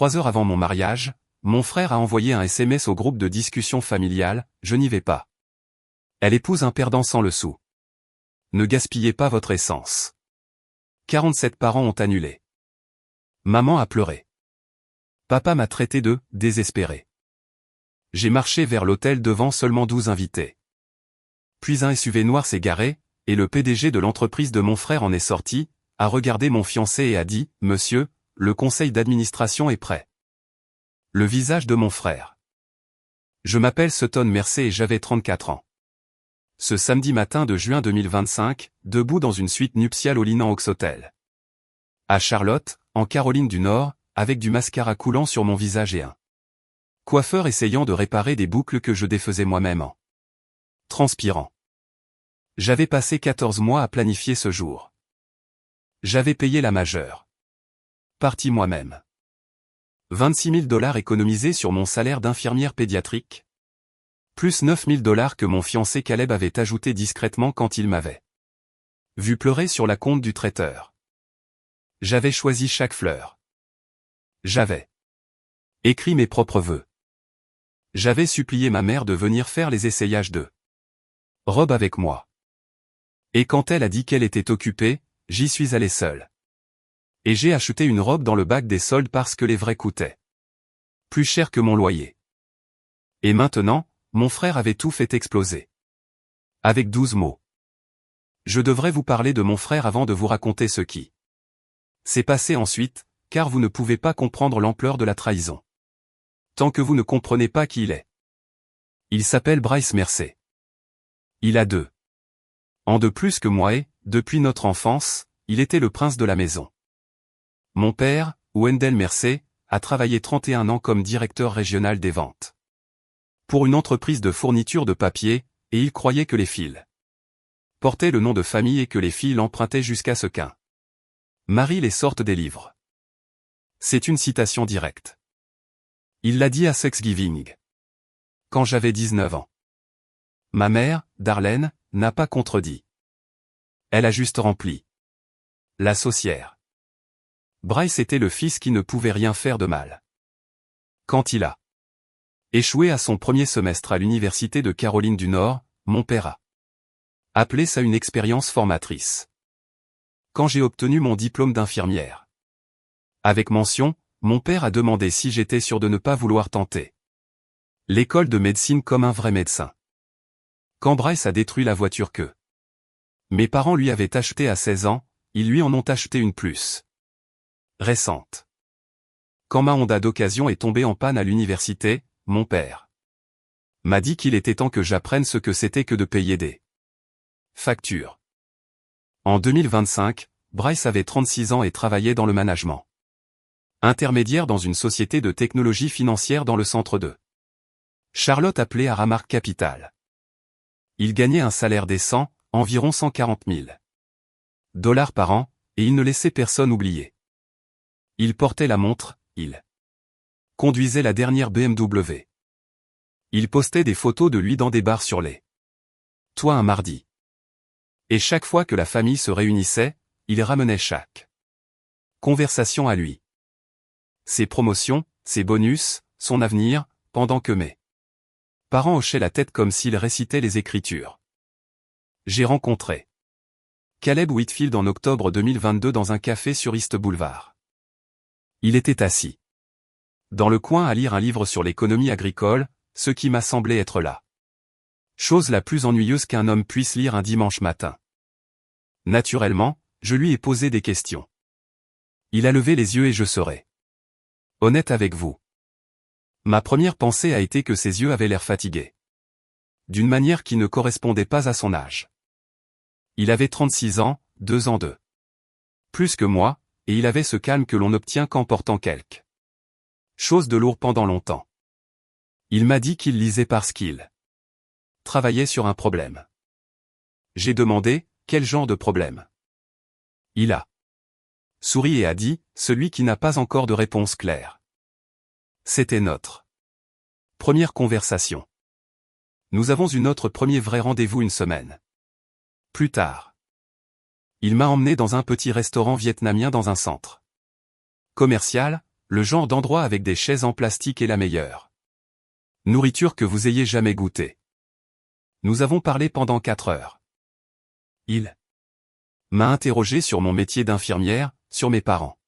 3 heures avant mon mariage, mon frère a envoyé un SMS au groupe de discussion familiale, « Je n'y vais pas. Elle épouse un perdant sans le sou. Ne gaspillez pas votre essence. » 47 parents ont annulé. Maman a pleuré. Papa m'a traité de « désespéré ». J'ai marché vers l'hôtel devant seulement 12 invités. Puis un SUV noir s'est garé, et le PDG de l'entreprise de mon frère en est sorti, a regardé mon fiancé et a dit « Monsieur, le conseil d'administration est prêt. » Le visage de mon frère. Je m'appelle Sutton Mercer et j'avais 34 ans. Ce samedi matin de juin 2025, debout dans une suite nuptiale au Linaox Hotel. À Charlotte, en Caroline du Nord, avec du mascara coulant sur mon visage et un coiffeur essayant de réparer des boucles que je défaisais moi-même en transpirant. J'avais passé 14 mois à planifier ce jour. J'avais payé la majeure partie moi-même. 26 000 $ économisés sur mon salaire d'infirmière pédiatrique. Plus 9 000 $ que mon fiancé Caleb avait ajouté discrètement quand il m'avait vu pleurer sur la compte du traiteur. J'avais choisi chaque fleur. J'avais écrit mes propres vœux. J'avais supplié ma mère de venir faire les essayages de robe avec moi. Et quand elle a dit qu'elle était occupée, j'y suis allé seul. Et j'ai acheté une robe dans le bac des soldes parce que les vrais coûtaient plus cher que mon loyer. Et maintenant, mon frère avait tout fait exploser. Avec 12 mots. Je devrais vous parler de mon frère avant de vous raconter ce qui s'est passé ensuite, car vous ne pouvez pas comprendre l'ampleur de la trahison. Tant que vous ne comprenez pas qui il est. Il s'appelle Bryce Mercer. Il a 2 ans de plus que moi et, depuis notre enfance, il était le prince de la maison. Mon père, Wendell Mercer, a travaillé 31 ans comme directeur régional des ventes pour une entreprise de fourniture de papier, et il croyait que les fils portaient le nom de famille et que les filles l'empruntaient jusqu'à ce qu'un mari les sorte des livres. C'est une citation directe. Il l'a dit à Thanksgiving. Quand j'avais 19 ans. Ma mère, Darlene, n'a pas contredit. Elle a juste rempli la saucière. Bryce était le fils qui ne pouvait rien faire de mal. Quand il a échoué à son premier semestre à l'université de Caroline du Nord, mon père a appelé ça une expérience formatrice. Quand j'ai obtenu mon diplôme d'infirmière, avec mention, mon père a demandé si j'étais sûr de ne pas vouloir tenter l'école de médecine comme un vrai médecin. Quand Bryce a détruit la voiture que mes parents lui avaient achetée à 16 ans, ils lui en ont acheté une plus récente. Quand ma Honda d'occasion est tombée en panne à l'université, mon père m'a dit qu'il était temps que j'apprenne ce que c'était que de payer des factures. En 2025, Bryce avait 36 ans et travaillait dans le management intermédiaire dans une société de technologie financière dans le centre de Charlotte appelée Aramark Capital. Il gagnait un salaire décent, environ 140 000 $ par an, et il ne laissait personne oublier. Il portait la montre, il conduisait la dernière BMW. Il postait des photos de lui dans des bars sur les toits un mardi. Et chaque fois que la famille se réunissait, il ramenait chaque conversation à lui. Ses promotions, ses bonus, son avenir, pendant que mes parents hochaient la tête comme s'ils récitaient les Écritures. J'ai rencontré Caleb Whitfield en octobre 2022 dans un café sur East Boulevard. Il était assis dans le coin à lire un livre sur l'économie agricole, ce qui m'a semblé être la chose la plus ennuyeuse qu'un homme puisse lire un dimanche matin. Naturellement, je lui ai posé des questions. Il a levé les yeux et je serai honnête avec vous. Ma première pensée a été que ses yeux avaient l'air fatigués. D'une manière qui ne correspondait pas à son âge. Il avait 36 ans, 2 ans de plus que moi, et il avait ce calme que l'on obtient qu'en portant quelque chose de lourd pendant longtemps. Il m'a dit qu'il lisait parce qu'il travaillait sur un problème. J'ai demandé, quel genre de problème? Il a souri et a dit, celui qui n'a pas encore de réponse claire. C'était notre première conversation. Nous avons eu notre premier vrai rendez-vous une semaine plus tard. Il m'a emmené dans un petit restaurant vietnamien dans un centre commercial, le genre d'endroit avec des chaises en plastique est la meilleure nourriture que vous ayez jamais goûtée. Nous avons parlé pendant 4 heures. Il m'a interrogé sur mon métier d'infirmière, sur mes parents.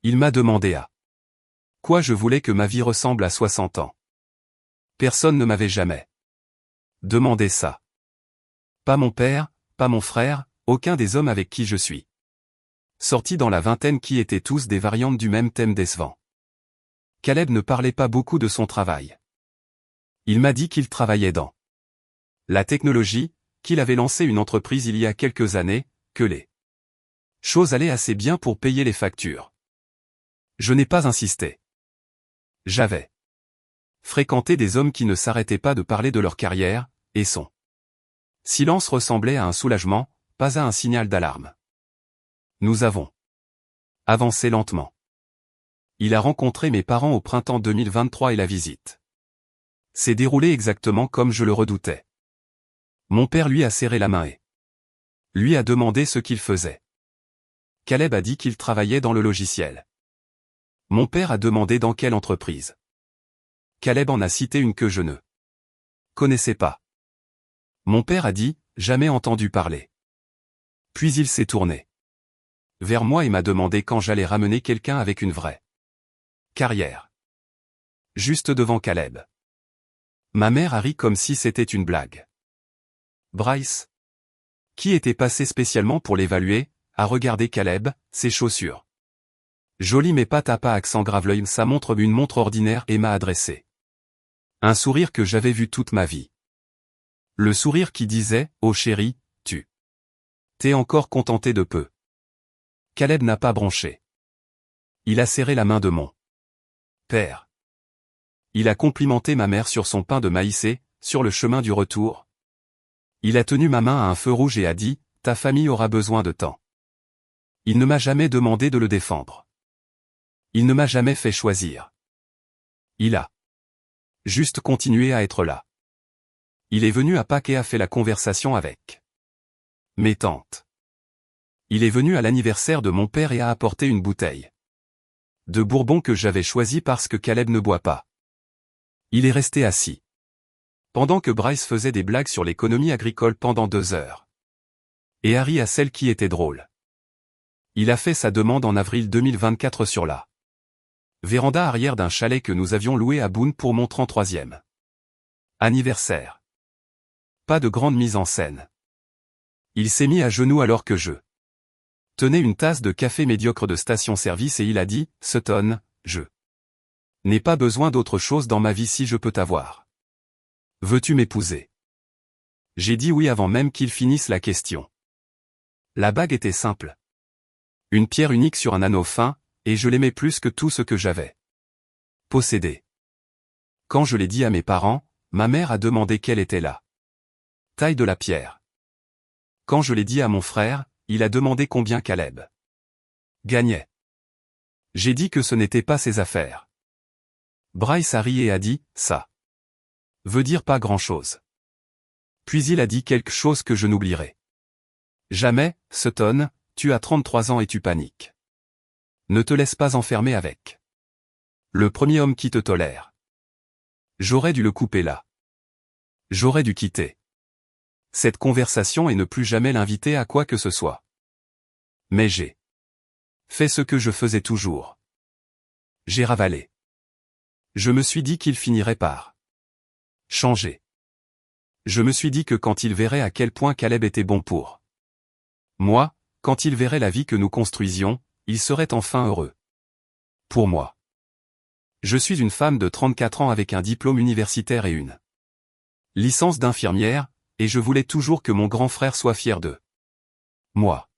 Il m'a demandé à quoi je voulais que ma vie ressemble à 60 ans. Personne ne m'avait jamais demandé ça. Pas mon père, pas mon frère, aucun des hommes avec qui je suis sorti dans la vingtaine qui étaient tous des variantes du même thème décevant. Caleb ne parlait pas beaucoup de son travail. Il m'a dit qu'il travaillait dans la technologie, qu'il avait lancé une entreprise il y a quelques années, que les choses allaient assez bien pour payer les factures. Je n'ai pas insisté. J'avais fréquenté des hommes qui ne s'arrêtaient pas de parler de leur carrière, et son silence ressemblait à un soulagement, pas à un signal d'alarme. Nous avons avancé lentement. Il a rencontré mes parents au printemps 2023 et la visite s'est déroulée exactement comme je le redoutais. Mon père lui a serré la main et lui a demandé ce qu'il faisait. Caleb a dit qu'il travaillait dans le logiciel. Mon père a demandé dans quelle entreprise. Caleb en a cité une que je ne connaissais pas. Mon père a dit, jamais entendu parler. Puis il s'est tourné vers moi et m'a demandé quand j'allais ramener quelqu'un avec une vraie carrière. Juste devant Caleb. Ma mère a ri comme si c'était une blague. Bryce, qui était passé spécialement pour l'évaluer, a regardé Caleb, ses chaussures jolies mais pas tapa accent grave l'œil, sa montre une montre ordinaire et m'a adressé un sourire que j'avais vu toute ma vie. Le sourire qui disait, oh chérie, tu t'es encore contenté de peu. Caleb n'a pas bronché. Il a serré la main de mon père. Il a complimenté ma mère sur son pain de maïs et, sur le chemin du retour, il a tenu ma main à un feu rouge et a dit, ta famille aura besoin de temps. Il ne m'a jamais demandé de le défendre. Il ne m'a jamais fait choisir. Il a juste continué à être là. Il est venu à Pâques et a fait la conversation avec mes tantes. Il est venu à l'anniversaire de mon père et a apporté une bouteille de bourbon que j'avais choisi parce que Caleb ne boit pas. Il est resté assis pendant que Bryce faisait des blagues sur l'économie agricole pendant 2 heures. Et Harry a celle qui était drôle. Il a fait sa demande en avril 2024 sur la véranda arrière d'un chalet que nous avions loué à Boone pour mon 33e anniversaire. Pas de grande mise en scène. Il s'est mis à genoux alors que je tenais une tasse de café médiocre de station-service et il a dit, Sutton, je n'ai pas besoin d'autre chose dans ma vie si je peux t'avoir. Veux-tu m'épouser? J'ai dit oui avant même qu'il finisse la question. La bague était simple. Une pierre unique sur un anneau fin, et je l'aimais plus que tout ce que j'avais possédé. Quand je l'ai dit à mes parents, ma mère a demandé quelle était la taille de la pierre. Quand je l'ai dit à mon frère, il a demandé combien Caleb gagnait. J'ai dit que ce n'était pas ses affaires. Bryce a ri et a dit, ça veut dire pas grand-chose. Puis il a dit quelque chose que je n'oublierai jamais, Sutton, tu as 33 ans et tu paniques. Ne te laisse pas enfermer avec le premier homme qui te tolère. J'aurais dû le couper là. J'aurais dû quitter cette conversation et ne plus jamais l'inviter à quoi que ce soit. Mais j'ai fait ce que je faisais toujours. J'ai ravalé. Je me suis dit qu'il finirait par changer. Je me suis dit que quand il verrait à quel point Caleb était bon pour moi, quand il verrait la vie que nous construisions, il serait enfin heureux. Pour moi. Je suis une femme de 34 ans avec un diplôme universitaire et une licence d'infirmière, et je voulais toujours que mon grand frère soit fier de moi.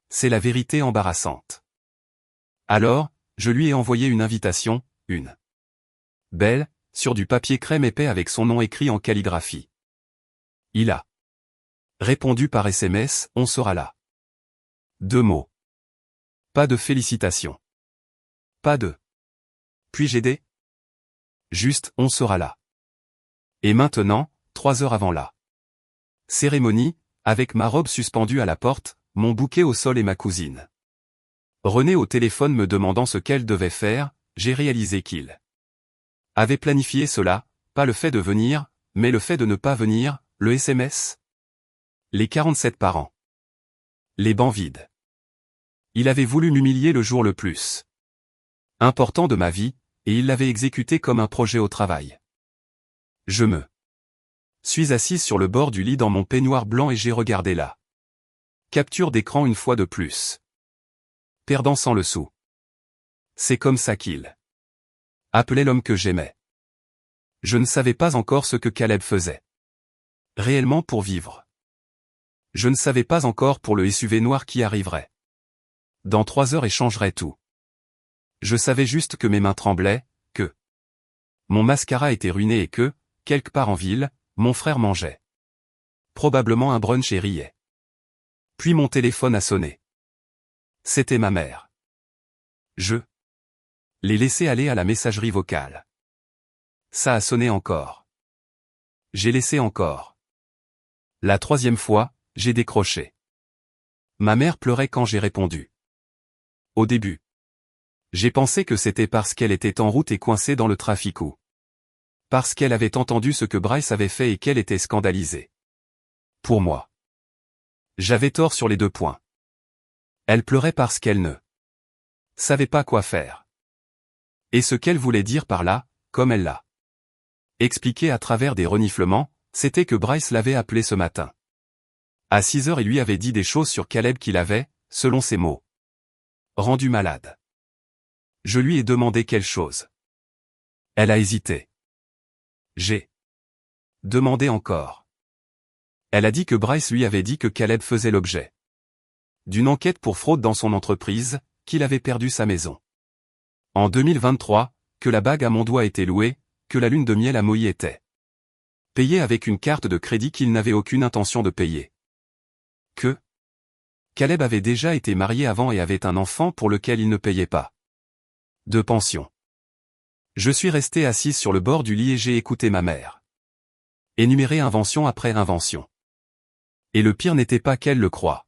C'est la vérité embarrassante. Alors, je lui ai envoyé une invitation, une belle, sur du papier crème épais avec son nom écrit en calligraphie. Il a répondu par SMS, on sera là. 2 mots. Pas de félicitations. Pas de puis-je aider? Juste, on sera là. Et maintenant, 3 heures avant la cérémonie, avec ma robe suspendue à la porte, mon bouquet au sol et ma cousine René au téléphone me demandant ce qu'elle devait faire, j'ai réalisé qu'il avait planifié cela, pas le fait de venir, mais le fait de ne pas venir, le SMS. Les 47 parents. Les bancs vides. Il avait voulu m'humilier le jour le plus important de ma vie, et il l'avait exécuté comme un projet au travail. Je me suis assise sur le bord du lit dans mon peignoir blanc et j'ai regardé la capture d'écran une fois de plus. Perdant sans le sou. C'est comme ça qu'il appelait l'homme que j'aimais. Je ne savais pas encore ce que Caleb faisait réellement pour vivre. Je ne savais pas encore pour le SUV noir qui arriverait. Dans 3 heures et changerait tout. Je savais juste que mes mains tremblaient, que mon mascara était ruiné et que, quelque part en ville, mon frère mangeait probablement un brunch et riait. Puis mon téléphone a sonné. C'était ma mère. Je l'ai laissé aller à la messagerie vocale. Ça a sonné encore. J'ai laissé encore. La 3e fois, j'ai décroché. Ma mère pleurait quand j'ai répondu. Au début, j'ai pensé que c'était parce qu'elle était en route et coincée dans le trafic ou parce qu'elle avait entendu ce que Bryce avait fait et qu'elle était scandalisée. Pour moi, j'avais tort sur les 2 points. Elle pleurait parce qu'elle ne savait pas quoi faire. Et ce qu'elle voulait dire par là, comme elle l'a expliqué à travers des reniflements, c'était que Bryce l'avait appelé ce matin. À 6 heures il lui avait dit des choses sur Caleb qu'il avait, selon ses mots, rendu malade. Je lui ai demandé quelle chose. Elle a hésité. J'ai demandé encore. Elle a dit que Bryce lui avait dit que Caleb faisait l'objet d'une enquête pour fraude dans son entreprise, qu'il avait perdu sa maison en 2023, que la bague à mon doigt était louée, que la lune de miel à Moïse était payée avec une carte de crédit qu'il n'avait aucune intention de payer. Que Caleb avait déjà été marié avant et avait un enfant pour lequel il ne payait pas de pension. Je suis resté assise sur le bord du lit et j'ai écouté ma mère énumérer invention après invention. Et le pire n'était pas qu'elle le croie.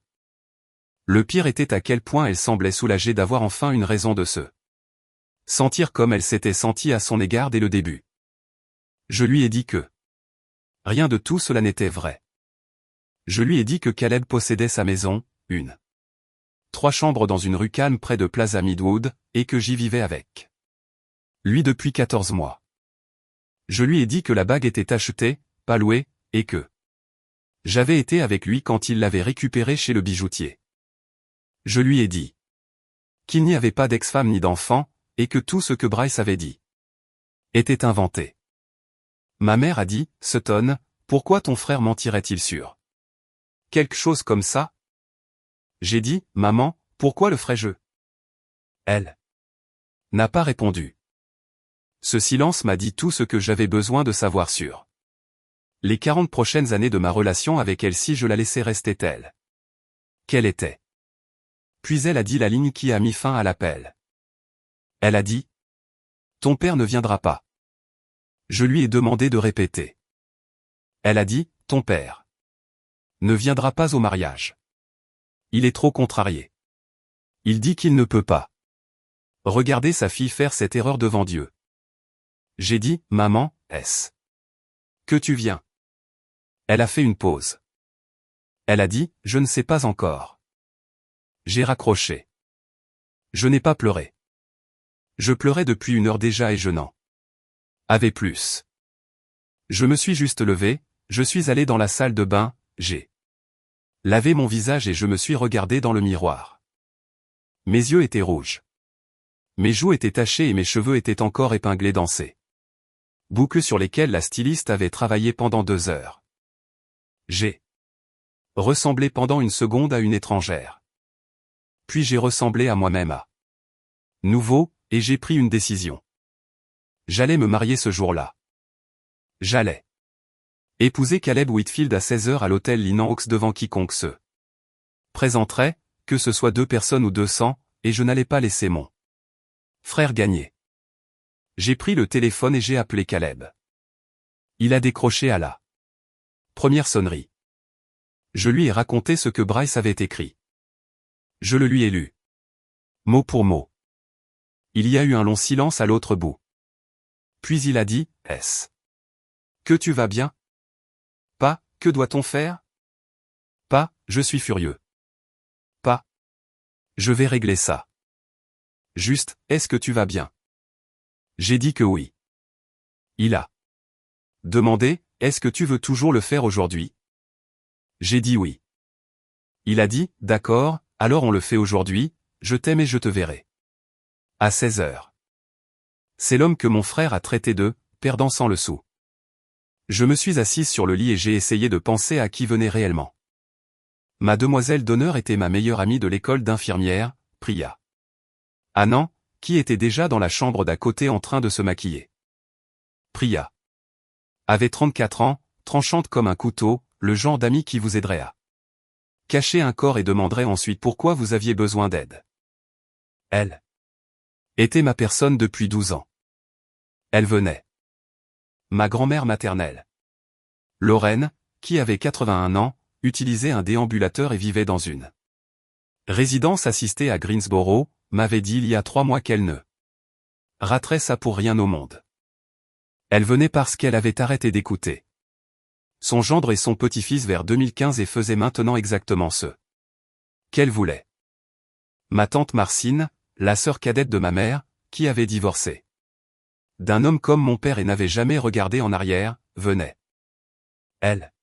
Le pire était à quel point elle semblait soulagée d'avoir enfin une raison de se sentir comme elle s'était sentie à son égard dès le début. Je lui ai dit que rien de tout cela n'était vrai. Je lui ai dit que Caleb possédait sa maison, 3 chambres dans une rue calme près de Plaza Midwood, et que j'y vivais avec lui depuis 14 mois. Je lui ai dit que la bague était achetée, pas louée, et que j'avais été avec lui quand il l'avait récupérée chez le bijoutier. Je lui ai dit qu'il n'y avait pas d'ex-femme ni d'enfant, et que tout ce que Bryce avait dit était inventé. Ma mère a dit, Sutton, pourquoi ton frère mentirait-il sur quelque chose comme ça? J'ai dit, maman, pourquoi le ferais-je? Elle n'a pas répondu. Ce silence m'a dit tout ce que j'avais besoin de savoir sur les 40 prochaines années de ma relation avec elle si je la laissais rester telle qu'elle était. Puis elle a dit la ligne qui a mis fin à l'appel. Elle a dit, ton père ne viendra pas. Je lui ai demandé de répéter. Elle a dit, ton père ne viendra pas au mariage. Il est trop contrarié. Il dit qu'il ne peut pas regarder sa fille faire cette erreur devant Dieu. J'ai dit, maman, est-ce que tu viens? Elle a fait une pause. Elle a dit, je ne sais pas encore. J'ai raccroché. Je n'ai pas pleuré. Je pleurais depuis 1 heure déjà et je n'en avais plus. Je me suis juste levé, je suis allé dans la salle de bain, j'ai lavé mon visage et je me suis regardé dans le miroir. Mes yeux étaient rouges. Mes joues étaient tachées et mes cheveux étaient encore épinglés dans ces boucles sur lesquelles la styliste avait travaillé pendant 2 heures. J'ai ressemblé pendant 1 seconde à une étrangère. Puis j'ai ressemblé à moi-même à nouveau, et j'ai pris une décision. J'allais me marier ce jour-là. J'allais épouser Caleb Whitfield à 16 heures à l'hôtel Linenhawks devant quiconque se présenterait, que ce soit 2 personnes ou 200, et je n'allais pas laisser mon frère gagner. J'ai pris le téléphone et j'ai appelé Caleb. Il a décroché à la première sonnerie. Je lui ai raconté ce que Bryce avait écrit. Je le lui ai lu. Mot pour mot. Il y a eu un long silence à l'autre bout. Puis il a dit, est-ce que tu vas bien? Pas, que doit-on faire? Pas, je suis furieux. Pas, je vais régler ça. Juste, est-ce que tu vas bien? J'ai dit que oui. Il a demandé, est-ce que tu veux toujours le faire aujourd'hui? J'ai dit oui. Il a dit, d'accord, alors on le fait aujourd'hui, je t'aime et je te verrai. À 16 heures. C'est l'homme que mon frère a traité de perdant sans le sou. Je me suis assise sur le lit et j'ai essayé de penser à qui venait réellement. Ma demoiselle d'honneur était ma meilleure amie de l'école d'infirmière, Priya. Anand, qui était déjà dans la chambre d'à côté en train de se maquiller. Priya avait 34 ans, tranchante comme un couteau, le genre d'amie qui vous aiderait à cacher un corps et demanderait ensuite pourquoi vous aviez besoin d'aide. Elle était ma personne depuis 12 ans. Elle venait. Ma grand-mère maternelle, Lorraine, qui avait 81 ans, utilisait un déambulateur et vivait dans une résidence assistée à Greensboro, m'avait dit il y a 3 mois qu'elle ne raterait ça pour rien au monde. Elle venait parce qu'elle avait arrêté d'écouter son gendre et son petit-fils vers 2015 et faisait maintenant exactement ce qu'elle voulait. Ma tante Marcine, la sœur cadette de ma mère, qui avait divorcé d'un homme comme mon père et n'avait jamais regardé en arrière, venait. Elle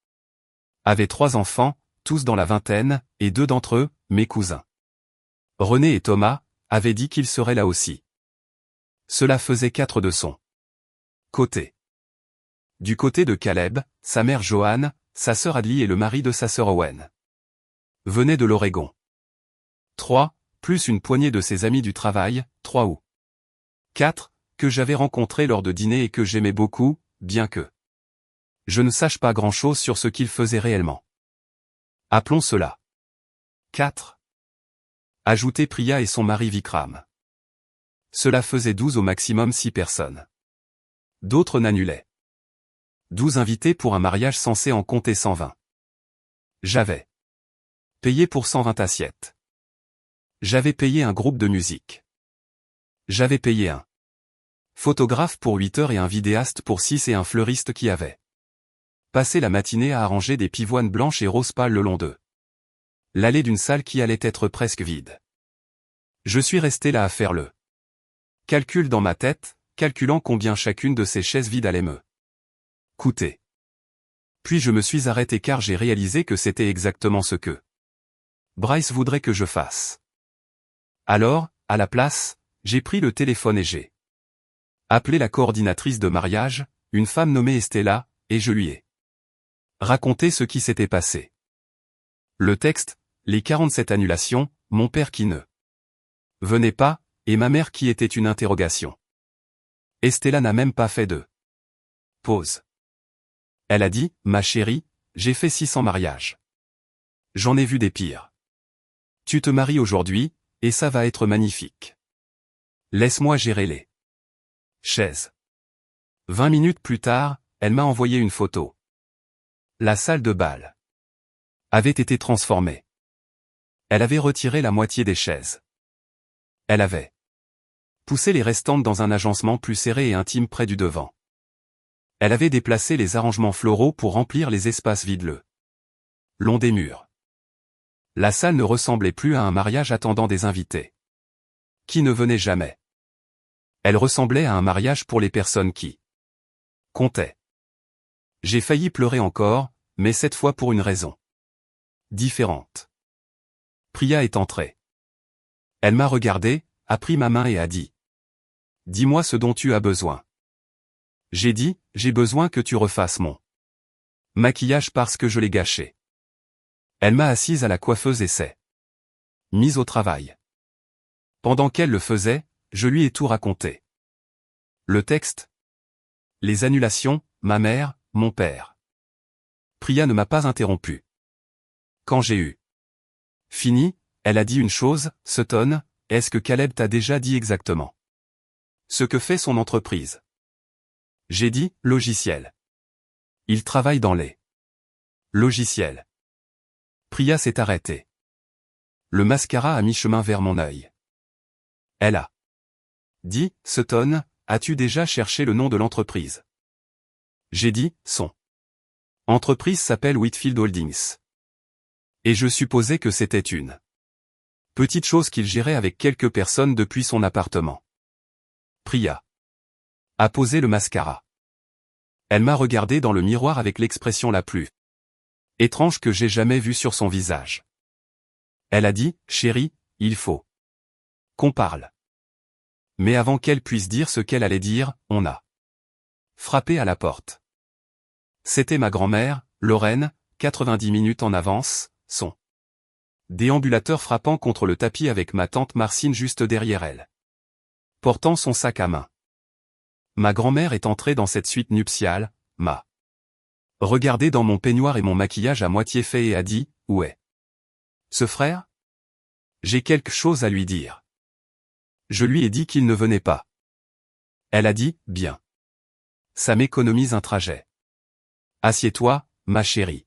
avait 3 enfants, tous dans la vingtaine, et 2 d'entre eux, mes cousins, René et Thomas, avaient dit qu'ils seraient là aussi. Cela faisait 4 de son côté. Du côté de Caleb, sa mère Joanne, sa sœur Adlie et le mari de sa sœur Owen venaient de l'Oregon. 3, plus une poignée de ses amis du travail, 3 ou 4, que j'avais rencontrés lors de dîners et que j'aimais beaucoup, bien que je ne sache pas grand-chose sur ce qu'ils faisaient réellement. Appelons cela 4. Ajoutait Priya et son mari Vikram. Cela faisait 12 au maximum 6 personnes. D'autres n'annulaient. 12 invités pour un mariage censé en compter 120. J'avais payé pour 120 assiettes. J'avais payé un groupe de musique. J'avais payé un photographe pour 8 heures et un vidéaste pour 6 et un fleuriste qui avait passé la matinée à arranger des pivoines blanches et roses pâles le long de l'allée d'une salle qui allait être presque vide. Je suis resté là à faire le calcul dans ma tête, calculant combien chacune de ces chaises vides allait me coûter. Puis je me suis arrêté car j'ai réalisé que c'était exactement ce que Bryce voudrait que je fasse. Alors, à la place, j'ai pris le téléphone et j'ai appelé la coordinatrice de mariage, une femme nommée Estella, et je lui ai raconté ce qui s'était passé. Le texte, les 47 annulations, mon père qui ne venait pas, et ma mère qui était une interrogation. Estella n'a même pas fait de pause. Elle a dit, ma chérie, j'ai fait 600 mariages. J'en ai vu des pires. Tu te maries aujourd'hui, et ça va être magnifique. Laisse-moi gérer les chaises. 20 minutes plus tard, elle m'a envoyé une photo. La salle de bal avait été transformée. Elle avait retiré la moitié des chaises. Elle avait poussé les restantes dans un agencement plus serré et intime près du devant. Elle avait déplacé les arrangements floraux pour remplir les espaces vides le long des murs. La salle ne ressemblait plus à un mariage attendant des invités qui ne venaient jamais. Elle ressemblait à un mariage pour les personnes qui comptaient. J'ai failli pleurer encore, mais cette fois pour une raison différente. Priya est entrée. Elle m'a regardé, a pris ma main et a dit « Dis-moi ce dont tu as besoin. » J'ai dit « J'ai besoin que tu refasses mon maquillage parce que je l'ai gâché. » Elle m'a assise à la coiffeuse et s'est mise au travail. Pendant qu'elle le faisait, je lui ai tout raconté. Le texte, les annulations, ma mère, mon père. Priya ne m'a pas interrompu. Quand j'ai eu fini, elle a dit une chose, Sutton, est-ce que Caleb t'a déjà dit exactement ce que fait son entreprise? J'ai dit, logiciel. Il travaille dans les logiciels. Priya s'est arrêtée. Le mascara a mis chemin vers mon œil. Elle a dit, Sutton, as-tu déjà cherché le nom de l'entreprise? J'ai dit, son entreprise s'appelle Whitfield Holdings. Et je supposais que c'était une petite chose qu'il gérait avec quelques personnes depuis son appartement. Priya a posé le mascara. Elle m'a regardé dans le miroir avec l'expression la plus étrange que j'ai jamais vue sur son visage. Elle a dit, chérie, il faut qu'on parle. Mais avant qu'elle puisse dire ce qu'elle allait dire, on a frappé à la porte. C'était ma grand-mère, Lorraine, 90 minutes en avance, son déambulateur frappant contre le tapis avec ma tante Marcine juste derrière elle, portant son sac à main. Ma grand-mère est entrée dans cette suite nuptiale, m'a regardé dans mon peignoir et mon maquillage à moitié fait et a dit, où est ce frère? J'ai quelque chose à lui dire. Je lui ai dit qu'il ne venait pas. Elle a dit, bien. Ça m'économise un trajet. Assieds-toi, ma chérie.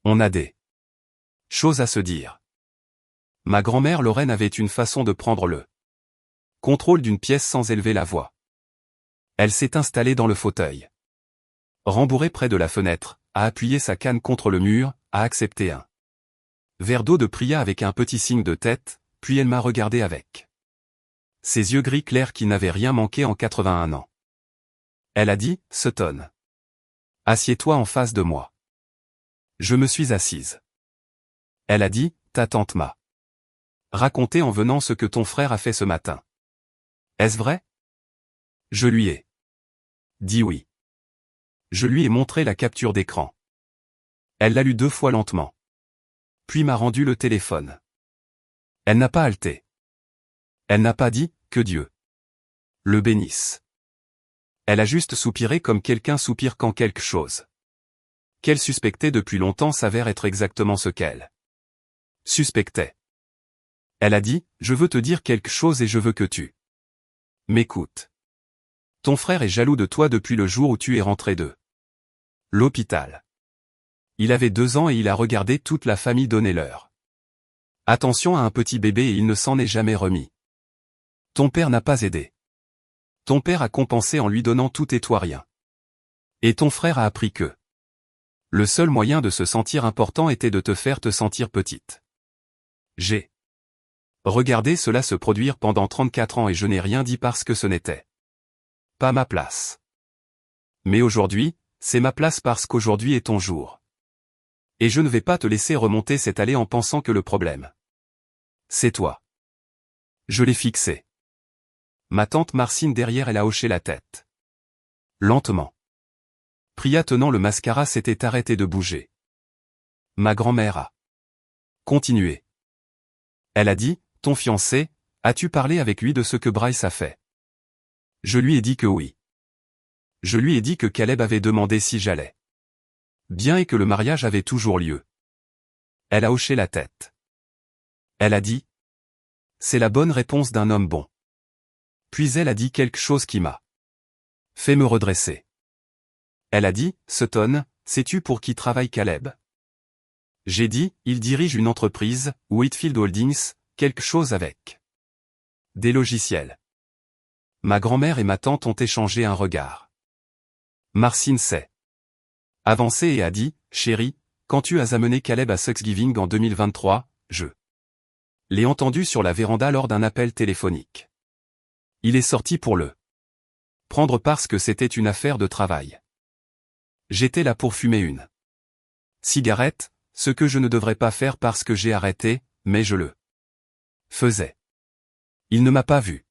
On a des choses à se dire. Ma grand-mère Lorraine avait une façon de prendre le contrôle d'une pièce sans élever la voix. Elle s'est installée dans le fauteuil, rembourré près de la fenêtre, a appuyé sa canne contre le mur, a accepté un verre d'eau de Priya avec un petit signe de tête, puis elle m'a regardé avec ses yeux gris clairs qui n'avaient rien manqué en 81 ans. Elle a dit, Sutton. Assieds-toi en face de moi. Je me suis assise. Elle a dit, ta tante m'a raconté en venant ce que ton frère a fait ce matin. Est-ce vrai? Je lui ai dit oui. Je lui ai montré la capture d'écran. Elle l'a lu 2 fois lentement. Puis m'a rendu le téléphone. Elle n'a pas halté. Elle n'a pas dit, que Dieu le bénisse. Elle a juste soupiré comme quelqu'un soupire quand quelque chose qu'elle suspectait depuis longtemps s'avère être exactement ce qu'elle suspectait. Elle a dit, je veux te dire quelque chose et je veux que tu m'écoutes. Ton frère est jaloux de toi depuis le jour où tu es rentré de l'hôpital. Il avait 2 ans et il a regardé toute la famille donner leur attention à un petit bébé et il ne s'en est jamais remis. Ton père n'a pas aidé. Ton père a compensé en lui donnant tout et toi rien. Et ton frère a appris que le seul moyen de se sentir important était de te faire te sentir petite. J'ai regardé cela se produire pendant 34 ans et je n'ai rien dit parce que ce n'était pas ma place. Mais aujourd'hui, c'est ma place parce qu'aujourd'hui est ton jour. Et je ne vais pas te laisser remonter cette allée en pensant que le problème, c'est toi. Je l'ai fixé. Ma tante Marcine derrière elle a hoché la tête. Lentement. Priya tenant le mascara s'était arrêtée de bouger. Ma grand-mère a continué. Elle a dit, ton fiancé, as-tu parlé avec lui de ce que Bryce a fait? Je lui ai dit que oui. Je lui ai dit que Caleb avait demandé si j'allais bien et que le mariage avait toujours lieu. Elle a hoché la tête. Elle a dit, c'est la bonne réponse d'un homme bon. Puis elle a dit quelque chose qui m'a fait me redresser. Elle a dit, Sutton, sais-tu pour qui travaille Caleb? J'ai dit, il dirige une entreprise, Whitfield Holdings, quelque chose avec des logiciels. Ma grand-mère et ma tante ont échangé un regard. Marcine s'est avancée et a dit, chérie, quand tu as amené Caleb à Thanksgiving en 2023, je l'ai entendu sur la véranda lors d'un appel téléphonique. Il est sorti pour le prendre parce que c'était une affaire de travail. J'étais là pour fumer une cigarette, ce que je ne devrais pas faire parce que j'ai arrêté, mais je le faisais. Il ne m'a pas vu.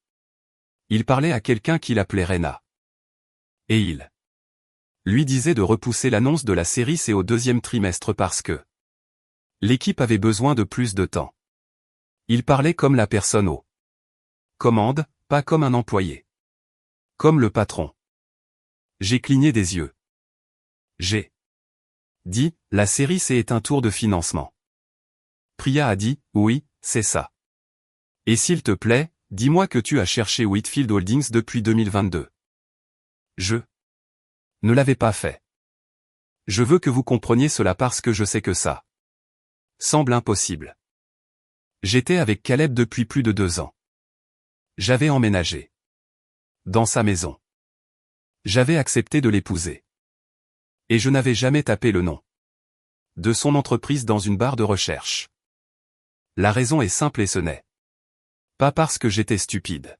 Il parlait à quelqu'un qu'il appelait Rena. Et il lui disait de repousser l'annonce de la série C au 2e trimestre parce que l'équipe avait besoin de plus de temps. Il parlait comme la personne aux commandes, pas comme un employé. Comme le patron. J'ai cligné des yeux. J'ai dit, la série C est un tour de financement. Priya a dit, oui, c'est ça. Et s'il te plaît, dis-moi que tu as cherché Whitfield Holdings depuis 2022. Je ne l'avais pas fait. Je veux que vous compreniez cela parce que je sais que ça semble impossible. J'étais avec Caleb depuis plus de 2 ans. J'avais emménagé dans sa maison. J'avais accepté de l'épouser. Et je n'avais jamais tapé le nom de son entreprise dans une barre de recherche. La raison est simple et ce n'est pas parce que j'étais stupide.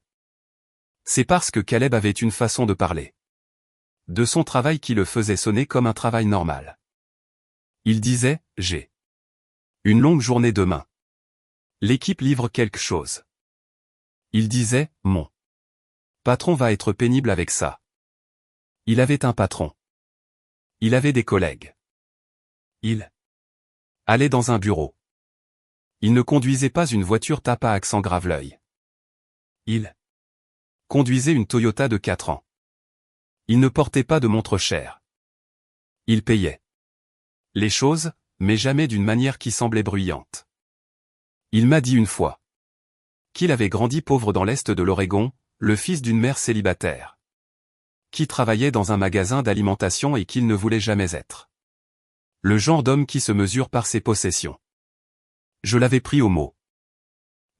C'est parce que Caleb avait une façon de parler de son travail qui le faisait sonner comme un travail normal. Il disait, j'ai une longue journée demain. L'équipe livre quelque chose. Il disait, mon patron va être pénible avec ça. Il avait un patron. Il avait des collègues. Il allait dans un bureau. Il ne conduisait pas une voiture tape à accent grave-l'œil. Il conduisait une Toyota de 4 ans. Il ne portait pas de montre chère. Il payait les choses, mais jamais d'une manière qui semblait bruyante. Il m'a dit une fois qu'il avait grandi pauvre dans l'est de l'Oregon, le fils d'une mère célibataire, qui travaillait dans un magasin d'alimentation et qu'il ne voulait jamais être le genre d'homme qui se mesure par ses possessions. Je l'avais pris au mot.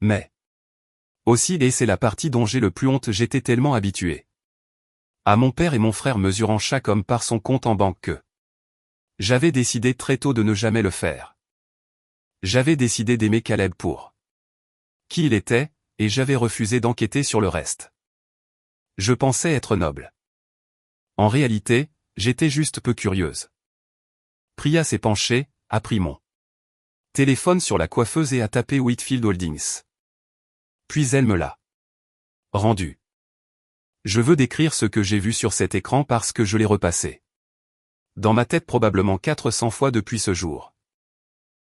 Mais aussi, et c'est la partie dont j'ai le plus honte, j'étais tellement habitué à mon père et mon frère mesurant chaque homme par son compte en banque que j'avais décidé très tôt de ne jamais le faire. J'avais décidé d'aimer Caleb pour qui il était, et j'avais refusé d'enquêter sur le reste. Je pensais être noble. En réalité, j'étais juste peu curieuse. Priya s'est penchée, a pris mon téléphone sur la coiffeuse et a tapé Whitfield Holdings. Puis elle me l'a rendu. Je veux décrire ce que j'ai vu sur cet écran parce que je l'ai repassé dans ma tête probablement 400 fois depuis ce jour.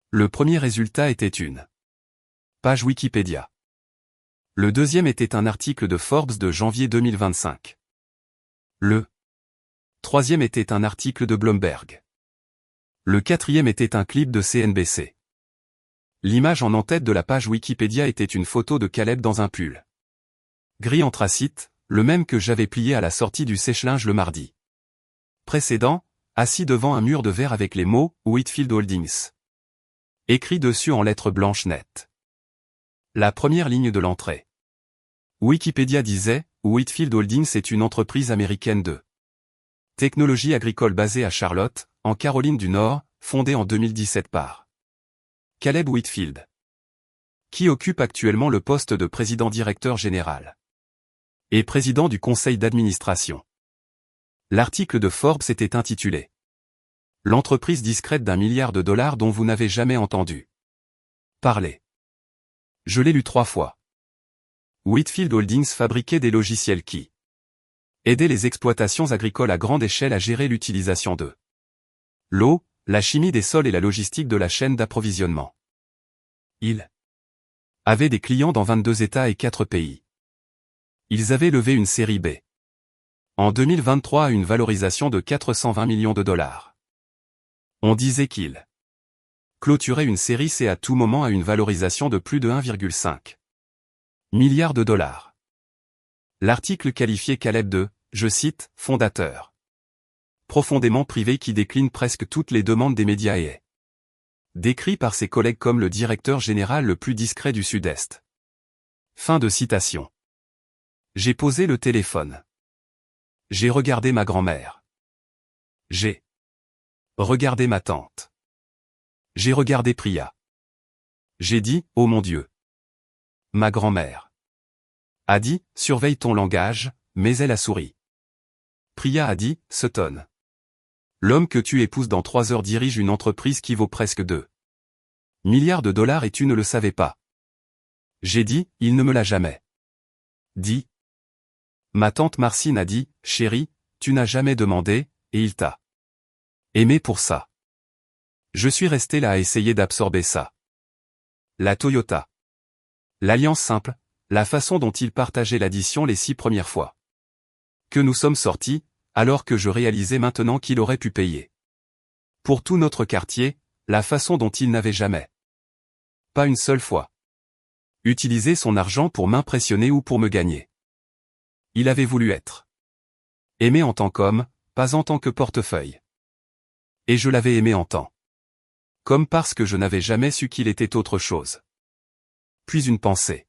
Le premier résultat était une page Wikipédia. Le deuxième était un article de Forbes de janvier 2025. Le troisième était un article de Bloomberg. Le quatrième était un clip de CNBC. L'image en en-tête de la page Wikipédia était une photo de Caleb dans un pull gris anthracite, le même que j'avais plié à la sortie du sèche-linge le mardi précédent, assis devant un mur de verre avec les mots « Whitfield Holdings » écrits dessus en lettres blanches nettes. La première ligne de l'entrée. Wikipédia disait « Whitfield Holdings est une entreprise américaine de technologie agricole basée à Charlotte, en Caroline du Nord, fondée en 2017 par Caleb Whitfield, qui occupe actuellement le poste de président-directeur général et président du conseil d'administration. » L'article de Forbes était intitulé « L'entreprise discrète d'1 milliard de dollars dont vous n'avez jamais entendu parler ». Je l'ai lu 3 fois. Whitfield Holdings fabriquait des logiciels qui aidaient les exploitations agricoles à grande échelle à gérer l'utilisation de l'eau, la chimie des sols et la logistique de la chaîne d'approvisionnement. Ils avaient des clients dans 22 États et 4 pays. Ils avaient levé une série B en 2023 à une valorisation de 420 millions de dollars. On disait qu'ils clôturaient une série C à tout moment à une valorisation de plus de 1,5 milliard de dollars. L'article qualifiait Caleb de, je cite, fondateur profondément privé qui décline presque toutes les demandes des médias et est décrit par ses collègues comme le directeur général le plus discret du Sud-Est. Fin de citation. J'ai posé le téléphone. J'ai regardé ma grand-mère. J'ai regardé ma tante. J'ai regardé Priya. J'ai dit, oh mon Dieu. Ma grand-mère a dit, surveille ton langage, mais elle a souri. Priya a dit, Sutton. L'homme que tu épouses dans 3 heures dirige une entreprise qui vaut presque 2 milliards de dollars et tu ne le savais pas. J'ai dit, il ne me l'a jamais dit. Ma tante Marcine a dit, chérie, tu n'as jamais demandé, et il t'a aimé pour ça. Je suis resté là à essayer d'absorber ça. La Toyota. L'alliance simple, la façon dont il partageait l'addition les 6 premières fois que nous sommes sortis, alors que je réalisais maintenant qu'il aurait pu payer pour tout notre quartier, la façon dont il n'avait jamais, pas une seule fois, utilisé son argent pour m'impressionner ou pour me gagner. Il avait voulu être aimé en tant qu'homme, pas en tant que portefeuille. Et je l'avais aimé en tant qu'homme parce que je n'avais jamais su qu'il était autre chose. Puis une pensée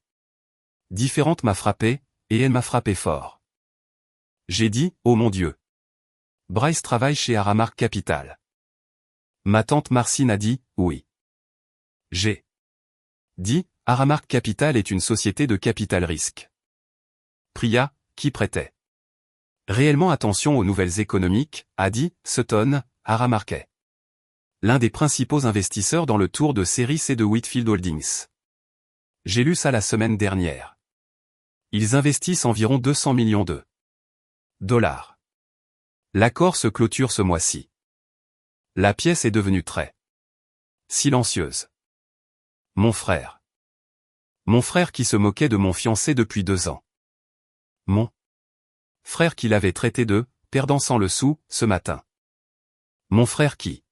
Différente m'a frappé, et elle m'a frappé fort. J'ai dit, oh mon Dieu. Bryce travaille chez Aramark Capital. Ma tante Marcine a dit, oui. J'ai dit, Aramark Capital est une société de capital risque. Priya, qui prêtait réellement attention aux nouvelles économiques, a dit, Sutton, Aramark est l'un des principaux investisseurs dans le tour de série C de Whitfield Holdings. J'ai lu ça la semaine dernière. Ils investissent environ 200 millions de dollars. L'accord se clôture ce mois-ci. La pièce est devenue très silencieuse. Mon frère. Mon frère qui se moquait de mon fiancé depuis 2 ans. Mon frère qui l'avait traité de perdant sans le sou, ce matin. Mon frère qui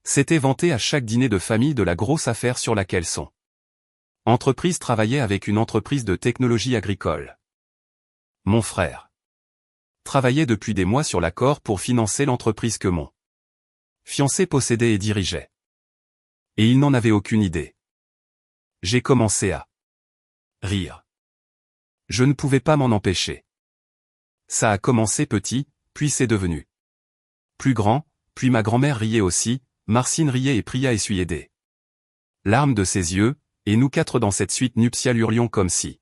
s'était vanté à chaque dîner de famille de la grosse affaire sur laquelle son entreprise travaillait avec une entreprise de technologie agricole. Mon frère travaillait depuis des mois sur l'accord pour financer l'entreprise que mon fiancé possédait et dirigeait. Et il n'en avait aucune idée. J'ai commencé à rire. Je ne pouvais pas m'en empêcher. Ça a commencé petit, puis c'est devenu plus grand, puis ma grand-mère riait aussi, Marcine riait et Priya essuyait des larmes de ses yeux, et nous 4 dans cette suite nuptiale hurlions comme si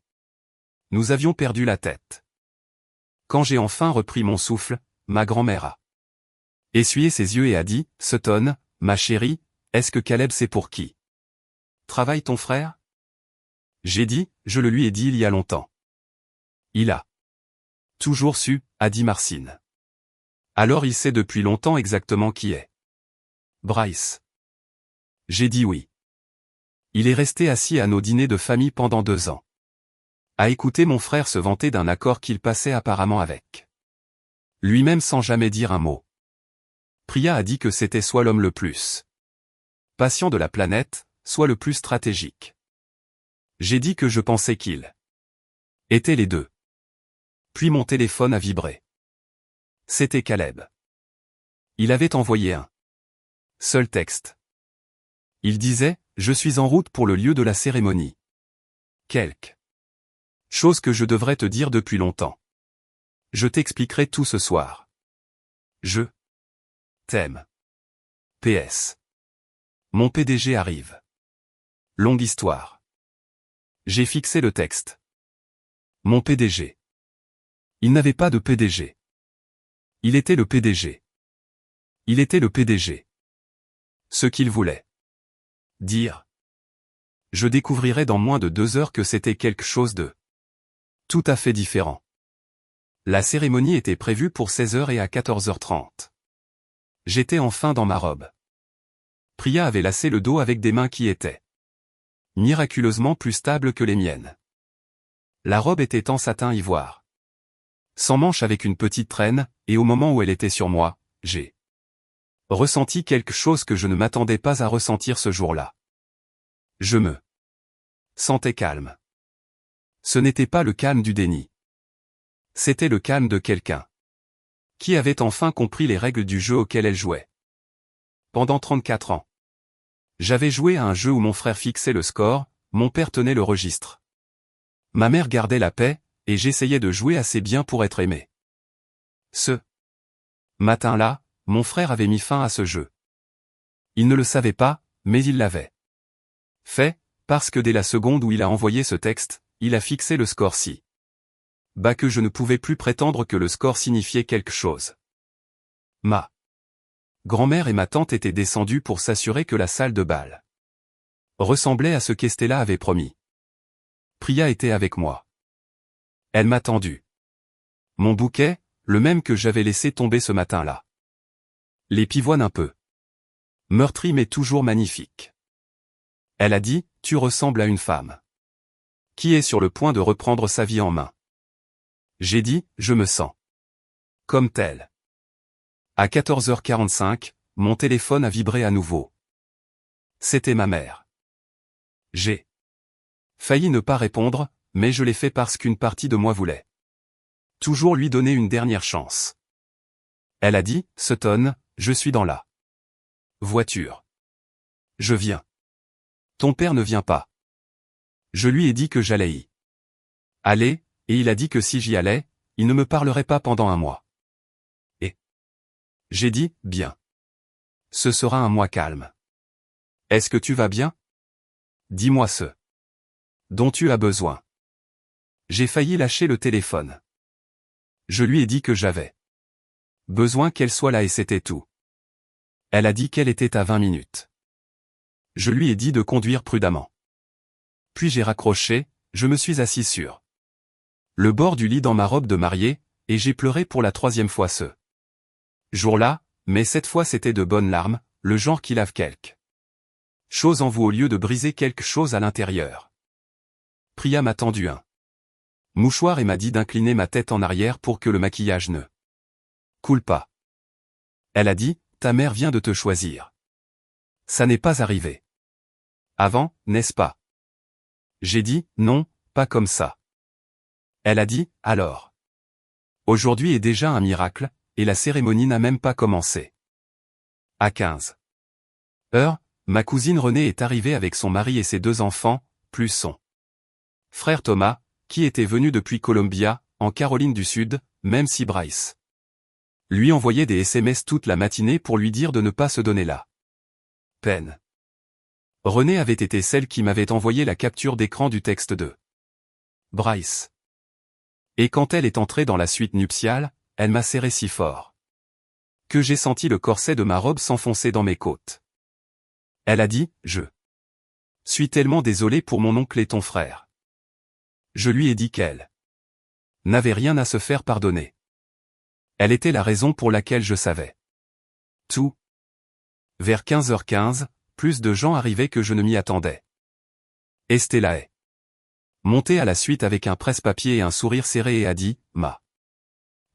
nous avions perdu la tête. Quand j'ai enfin repris mon souffle, ma grand-mère a essuyé ses yeux et a dit, Sutton, ma chérie, est-ce que Caleb sait pour qui travaille ton frère? J'ai dit, je le lui ai dit il y a longtemps. Il a toujours su, a dit Marcine. Alors il sait depuis longtemps exactement qui est Bryce. J'ai dit oui. Il est resté assis à nos dîners de famille pendant 2 ans. À écouter mon frère se vanter d'un accord qu'il passait apparemment avec lui-même sans jamais dire un mot. Priya a dit que c'était soit l'homme le plus patient de la planète, soit le plus stratégique. J'ai dit que je pensais qu'il était les deux. Puis mon téléphone a vibré. C'était Caleb. Il avait envoyé un seul texte. Il disait, je suis en route pour le lieu de la cérémonie. Quelque chose que je devrais te dire depuis longtemps. Je t'expliquerai tout ce soir. Je t'aime. PS. Mon PDG arrive. Longue histoire. J'ai fixé le texte. Mon PDG. Il n'avait pas de PDG. Il était le PDG. Il était le PDG. Ce qu'il voulait dire. Je découvrirai dans moins de 2 heures que c'était quelque chose de tout à fait différent. La cérémonie était prévue pour 16h et à 14h30. J'étais enfin dans ma robe. Priya avait lacé le dos avec des mains qui étaient miraculeusement plus stables que les miennes. La robe était en satin ivoire, sans manches avec une petite traîne, et au moment où elle était sur moi, j'ai ressenti quelque chose que je ne m'attendais pas à ressentir ce jour-là. Je me sentais calme. Ce n'était pas le calme du déni. C'était le calme de quelqu'un qui avait enfin compris les règles du jeu auquel elle jouait. Pendant 34 ans. J'avais joué à un jeu où mon frère fixait le score, mon père tenait le registre. Ma mère gardait la paix, et j'essayais de jouer assez bien pour être aimé. Ce matin-là, mon frère avait mis fin à ce jeu. Il ne le savait pas, mais il l'avait fait, parce que dès la seconde où il a envoyé ce texte, il a fixé le score si bas que je ne pouvais plus prétendre que le score signifiait quelque chose. Ma grand-mère et ma tante étaient descendues pour s'assurer que la salle de bal ressemblait à ce qu'Estella avait promis. Priya était avec moi. Elle m'a tendu mon bouquet, le même que j'avais laissé tomber ce matin-là. Les pivoines un peu meurtri mais toujours magnifique. Elle a dit, tu ressembles à une femme qui est sur le point de reprendre sa vie en main. J'ai dit, je me sens comme telle. À 14h45, mon téléphone a vibré à nouveau. C'était ma mère. J'ai failli ne pas répondre, mais je l'ai fait parce qu'une partie de moi voulait toujours lui donner une dernière chance. Elle a dit, Sutton, je suis dans la voiture. Je viens. Ton père ne vient pas. Je lui ai dit que j'allais y Allez, et il a dit que si j'y allais, il ne me parlerait pas pendant un mois. Et j'ai dit, bien. Ce sera un mois calme. Est-ce que tu vas bien? Dis-moi ce dont tu as besoin. J'ai failli lâcher le téléphone. Je lui ai dit que j'avais besoin qu'elle soit là et c'était tout. Elle a dit qu'elle était à 20 minutes. Je lui ai dit de conduire prudemment. Puis j'ai raccroché, je me suis assis sur le bord du lit dans ma robe de mariée, et j'ai pleuré pour la 3e fois ce jour-là, mais cette fois c'était de bonnes larmes, le genre qui lave quelque chose en vous au lieu de briser quelque chose à l'intérieur. Priya m'a tendu un mouchoir et m'a dit d'incliner ma tête en arrière pour que le maquillage ne coule pas. Elle a dit, ta mère vient de te choisir. Ça n'est pas arrivé avant, n'est-ce pas? J'ai dit, non, pas comme ça. Elle a dit, alors. Aujourd'hui est déjà un miracle, et la cérémonie n'a même pas commencé. À 15 heures, ma cousine Renée est arrivée avec son mari et ses 2 enfants, plus son frère Thomas, qui était venu depuis Columbia, en Caroline du Sud, même si Bryce lui envoyait des SMS toute la matinée pour lui dire de ne pas se donner la peine. Renée avait été celle qui m'avait envoyé la capture d'écran du texte de Bryce. Et quand elle est entrée dans la suite nuptiale, elle m'a serré si fort que j'ai senti le corset de ma robe s'enfoncer dans mes côtes. Elle a dit, je suis tellement désolée pour mon oncle et ton frère. Je lui ai dit qu'elle n'avait rien à se faire pardonner. Elle était la raison pour laquelle je savais tout. Vers 15h15, plus de gens arrivaient que je ne m'y attendais. Estella est montée à la suite avec un presse-papier et un sourire serré et a dit, ma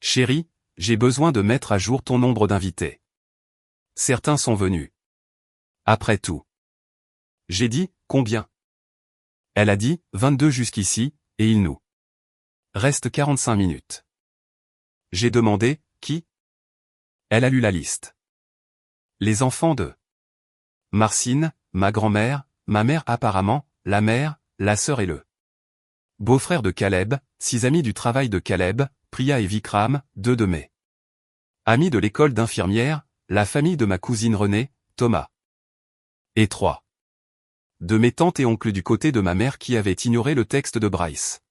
chérie, j'ai besoin de mettre à jour ton nombre d'invités. Certains sont venus. Après tout. J'ai dit, combien? Elle a dit, 22 jusqu'ici, et il nous reste 45 minutes. J'ai demandé, qui? Elle a lu la liste. Les enfants de Marcine, ma grand-mère, ma mère apparemment, la mère, la sœur et le beau-frère de Caleb, 6 amis du travail de Caleb, Priya et Vikram, 2 de mes amis de l'école d'infirmière, la famille de ma cousine Renée, Thomas. Et 3 de mes tantes et oncles du côté de ma mère qui avaient ignoré le texte de Bryce.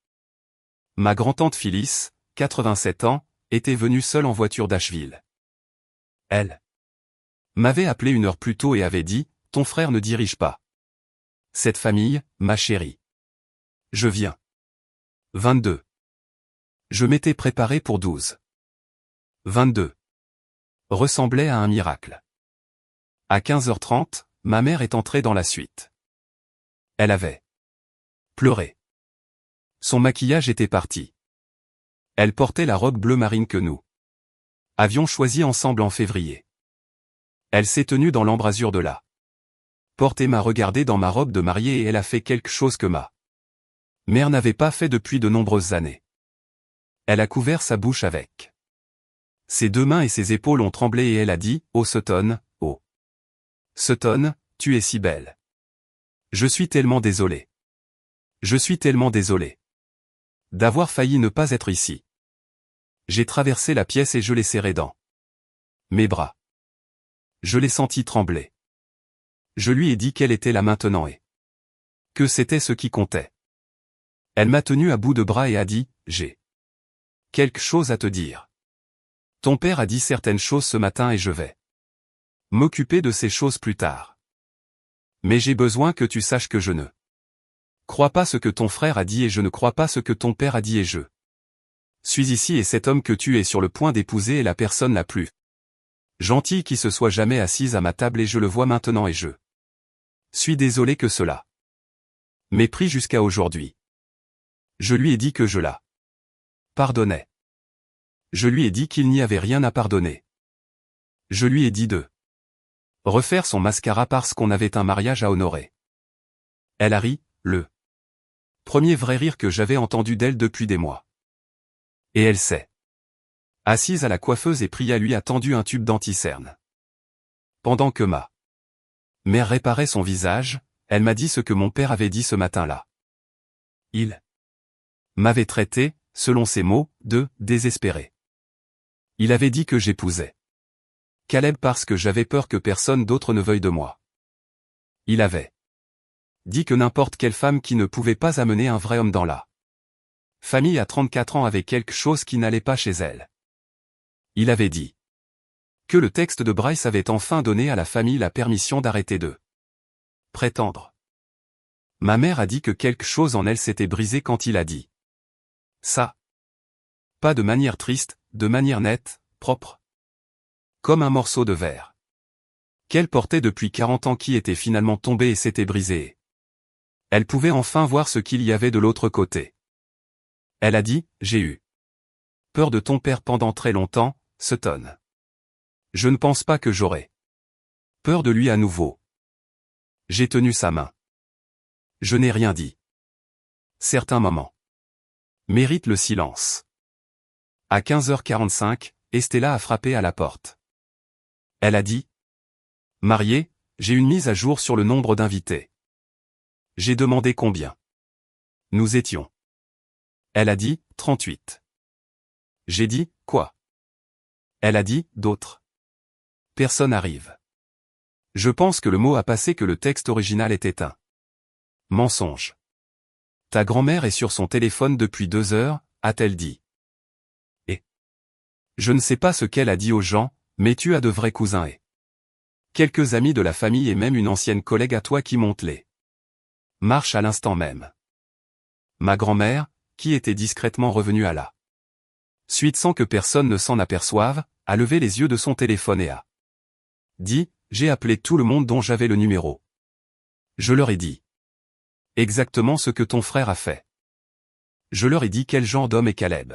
Ma grand-tante Phyllis, 87 ans, était venue seule en voiture d'Asheville. Elle m'avait appelé 1 heure plus tôt et avait dit, ton frère ne dirige pas cette famille, ma chérie. Je viens. 22. Je m'étais préparé pour 12. 22. Ressemblait à un miracle. À 15h30, ma mère est entrée dans la suite. Elle avait pleuré. Son maquillage était parti. Elle portait la robe bleu marine que nous avions choisie ensemble en février. Elle s'est tenue dans l'embrasure de la porte et m'a regardé dans ma robe de mariée et elle a fait quelque chose que ma mère n'avait pas fait depuis de nombreuses années. Elle a couvert sa bouche avec ses 2 mains et ses épaules ont tremblé et elle a dit, oh Sutton, tu es si belle. Je suis tellement désolée. Je suis tellement désolée d'avoir failli ne pas être ici. J'ai traversé la pièce et je l'ai serrée dans mes bras. Je l'ai senti trembler. Je lui ai dit qu'elle était là maintenant et que c'était ce qui comptait. Elle m'a tenu à bout de bras et a dit, j'ai quelque chose à te dire. Ton père a dit certaines choses ce matin et je vais m'occuper de ces choses plus tard. Mais j'ai besoin que tu saches que je ne crois pas ce que ton frère a dit et je ne crois pas ce que ton père a dit et je suis ici et cet homme que tu es sur le point d'épouser est la personne la plus gentille qui se soit jamais assise à ma table et je le vois maintenant et je suis désolé que cela m'ait pris jusqu'à aujourd'hui. Je lui ai dit que je la pardonnais. Je lui ai dit qu'il n'y avait rien à pardonner. Je lui ai dit de refaire son mascara parce qu'on avait un mariage à honorer. Elle a ri, le premier vrai rire que j'avais entendu d'elle depuis des mois. Et elle s'est assise à la coiffeuse et Priya lui a tendu un tube d'anti-cerne. Pendant que ma mère réparait son visage, elle m'a dit ce que mon père avait dit ce matin-là. Il m'avait traité, selon ses mots, de « désespéré ». Il avait dit que j'épousais Caleb parce que j'avais peur que personne d'autre ne veuille de moi. Il avait dit que n'importe quelle femme qui ne pouvait pas amener un vrai homme dans la famille à 34 ans avait quelque chose qui n'allait pas chez elle. Il avait dit que le texte de Bryce avait enfin donné à la famille la permission d'arrêter de prétendre. Ma mère a dit que quelque chose en elle s'était brisé quand il a dit ça. Pas de manière triste, de manière nette, propre. Comme un morceau de verre qu'elle portait depuis 40 ans qui était finalement tombé et s'était brisé. Elle pouvait enfin voir ce qu'il y avait de l'autre côté. Elle a dit, j'ai eu peur de ton père pendant très longtemps, Sutton. Je ne pense pas que j'aurai peur de lui à nouveau. J'ai tenu sa main. Je n'ai rien dit. Certains moments méritent le silence. À 15h45, Estella a frappé à la porte. Elle a dit, mariée, j'ai une mise à jour sur le nombre d'invités. J'ai demandé combien nous étions. Elle a dit, 38. J'ai dit, quoi? Elle a dit, d'autres. Personne arrive. Je pense que le mot a passé que le texte original était un mensonge. Ta grand-mère est sur son téléphone depuis 2 heures, a-t-elle dit. Et je ne sais pas ce qu'elle a dit aux gens, mais tu as de vrais cousins et quelques amis de la famille et même une ancienne collègue à toi qui monte les marches à l'instant même. Ma grand-mère, qui était discrètement revenue à la suite sans que personne ne s'en aperçoive, a levé les yeux de son téléphone et a dit, j'ai appelé tout le monde dont j'avais le numéro. Je leur ai dit exactement ce que ton frère a fait. Je leur ai dit quel genre d'homme est Caleb.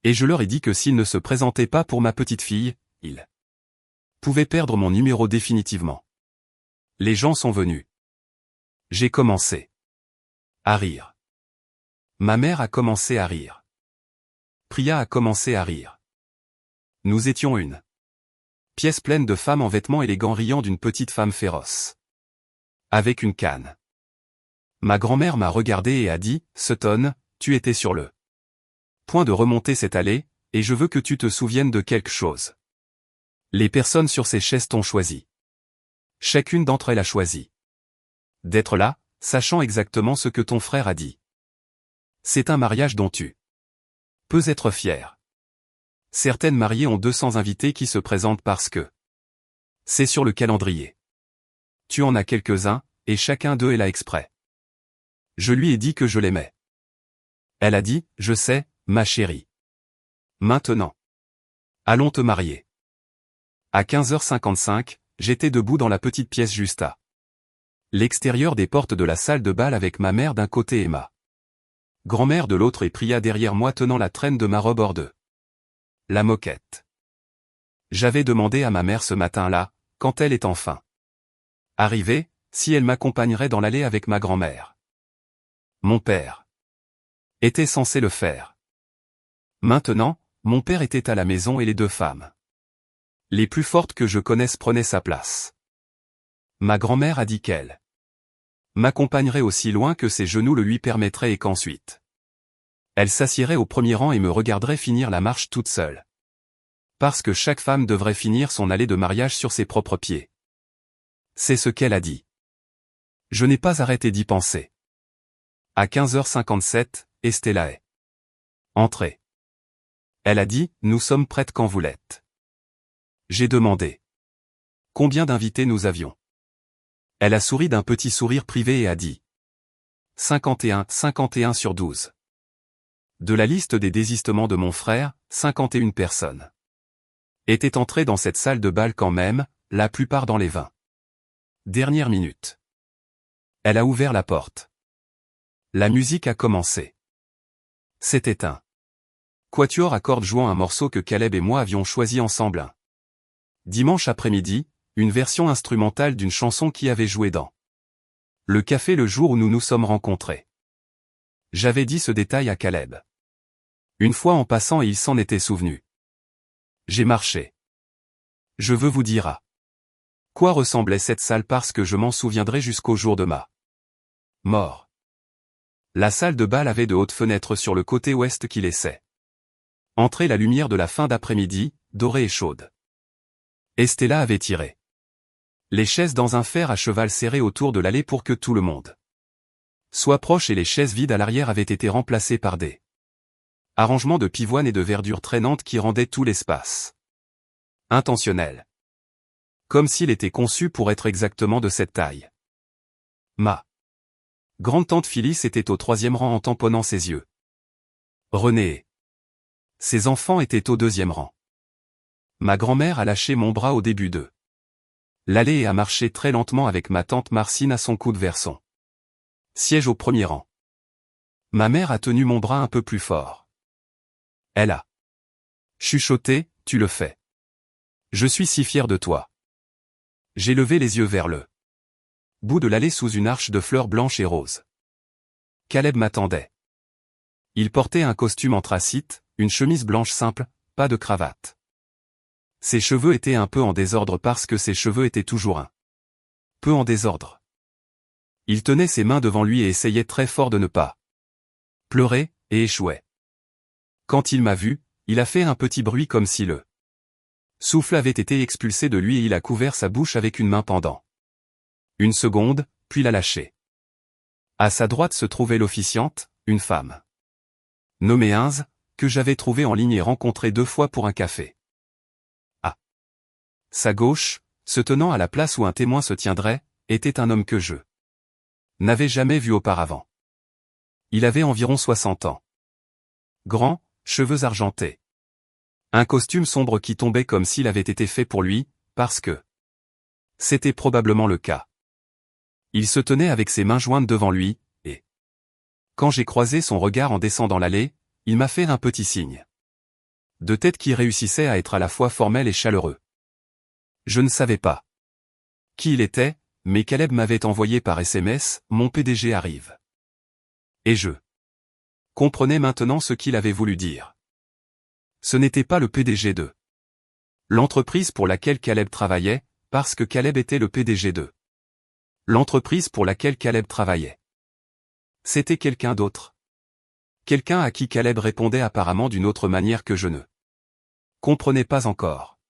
Et je leur ai dit que s'il ne se présentait pas pour ma petite fille, il pouvait perdre mon numéro définitivement. Les gens sont venus. J'ai commencé à rire. Ma mère a commencé à rire. Priya a commencé à rire. Nous étions une pièce pleine de femmes en vêtements élégants riant d'une petite femme féroce. Avec une canne. Ma grand-mère m'a regardé et a dit, Sutton, tu étais sur le point de remonter cette allée, et je veux que tu te souviennes de quelque chose. Les personnes sur ces chaises t'ont choisi. Chacune d'entre elles a choisi d'être là, sachant exactement ce que ton frère a dit. C'est un mariage dont tu peux être fier. Certaines mariées ont 200 invités qui se présentent parce que c'est sur le calendrier. Tu en as quelques-uns, et chacun d'eux est là exprès. Je lui ai dit que je l'aimais. Elle a dit, je sais, ma chérie. Maintenant. Allons te marier. À 15h55, j'étais debout dans la petite pièce juste à l'extérieur des portes de la salle de bal avec ma mère d'un côté et ma grand-mère de l'autre et Priya derrière moi tenant la traîne de ma robe hors de la moquette. J'avais demandé à ma mère ce matin-là, quand elle est enfin arrivée, si elle m'accompagnerait dans l'allée avec ma grand-mère. Mon père était censé le faire. Maintenant, mon père était à la maison et les 2 femmes les plus fortes que je connaisse prenaient sa place. Ma grand-mère a dit qu'elle m'accompagnerait aussi loin que ses genoux le lui permettraient et qu'ensuite elle s'assiérait au premier rang et me regarderait finir la marche toute seule. Parce que chaque femme devrait finir son allée de mariage sur ses propres pieds. C'est ce qu'elle a dit. Je n'ai pas arrêté d'y penser. À 15h57, Estella est entrée. Elle a dit, nous sommes prêtes quand vous l'êtes. J'ai demandé combien d'invités nous avions. Elle a souri d'un petit sourire privé et a dit 51 sur 12. De la liste des désistements de mon frère, 51 personnes étaient entrées dans cette salle de bal quand même, la plupart dans les 20 dernières minutes. Elle a ouvert la porte. La musique a commencé. C'était un quatuor à cordes jouant un morceau que Caleb et moi avions choisi ensemble un dimanche après-midi, une version instrumentale d'une chanson qui avait joué dans le café le jour où nous nous sommes rencontrés. J'avais dit ce détail à Caleb une fois en passant et il s'en était souvenu. J'ai marché. Je veux vous dire à quoi ressemblait cette salle parce que je m'en souviendrai jusqu'au jour de ma mort. La salle de bal avait de hautes fenêtres sur le côté ouest qui laissait entrer la lumière de la fin d'après-midi, dorée et chaude. Estella avait tiré les chaises dans un fer à cheval serré autour de l'allée pour que tout le monde soit proche et les chaises vides à l'arrière avaient été remplacées par des arrangements de pivoine et de verdure traînante qui rendaient tout l'espace intentionnel. Comme s'il était conçu pour être exactement de cette taille. Ma grande-tante Phyllis était au 3e rang en tamponnant ses yeux. René et ses enfants étaient au 2e rang. Ma grand-mère a lâché mon bras au début de l'allée et a marché très lentement avec ma tante Marcine à son coude vers son siège au 1er rang. Ma mère a tenu mon bras un peu plus fort. Elle a chuchoté, « Tu le fais. Je suis si fier de toi. » J'ai levé les yeux vers le bout de l'allée sous une arche de fleurs blanches et roses. Caleb m'attendait. Il portait un costume anthracite, une chemise blanche simple, pas de cravate. Ses cheveux étaient un peu en désordre parce que ses cheveux étaient toujours un peu en désordre. Il tenait ses mains devant lui et essayait très fort de ne pas pleurer, et échouait. Quand il m'a vu, il a fait un petit bruit comme si le souffle avait été expulsé de lui et il a couvert sa bouche avec une main pendant une seconde, puis l'a lâché. À sa droite se trouvait l'officiante, une femme nommée Inz, que j'avais trouvée en ligne et rencontrée 2 fois pour un café. À sa gauche, se tenant à la place où un témoin se tiendrait, était un homme que je n'avais jamais vu auparavant. Il avait environ 60 ans. Grand, cheveux argentés. Un costume sombre qui tombait comme s'il avait été fait pour lui, parce que c'était probablement le cas. Il se tenait avec ses mains jointes devant lui, et quand j'ai croisé son regard en descendant l'allée, il m'a fait un petit signe de tête qui réussissait à être à la fois formel et chaleureux. Je ne savais pas qui il était, mais Caleb m'avait envoyé par SMS, « Mon PDG arrive. » Et je comprenais maintenant ce qu'il avait voulu dire. Ce n'était pas le PDG de l'entreprise pour laquelle Caleb travaillait, parce que Caleb était le PDG de l'entreprise pour laquelle Caleb travaillait. C'était quelqu'un d'autre. Quelqu'un à qui Caleb répondait apparemment d'une autre manière que je ne comprenais pas encore.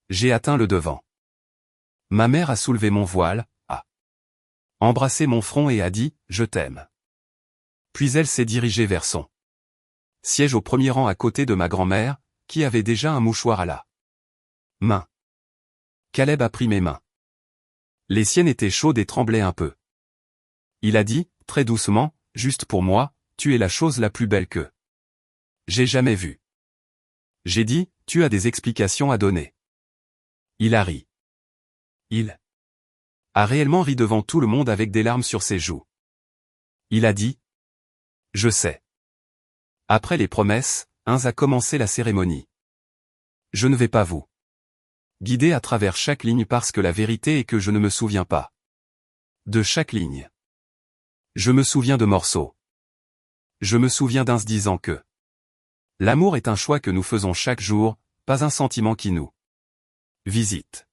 J'ai atteint le devant. Ma mère a soulevé mon voile, a embrassé mon front et a dit « Je t'aime ». Puis elle s'est dirigée vers son siège au 1er rang à côté de ma grand-mère, qui avait déjà un mouchoir à la main. Caleb a pris mes mains. Les siennes étaient chaudes et tremblaient un peu. Il a dit, très doucement, juste pour moi, « Tu es la chose la plus belle que j'ai jamais vue. » J'ai dit, « Tu as des explications à donner. » Il a ri. Il a réellement ri devant tout le monde avec des larmes sur ses joues. Il a dit, « Je sais. » Après les promesses, Inz a commencé la cérémonie. Je ne vais pas vous guider à travers chaque ligne parce que la vérité est que je ne me souviens pas de chaque ligne. Je me souviens de morceaux. Je me souviens d'Inz disant que l'amour est un choix que nous faisons chaque jour, pas un sentiment qui nous visite.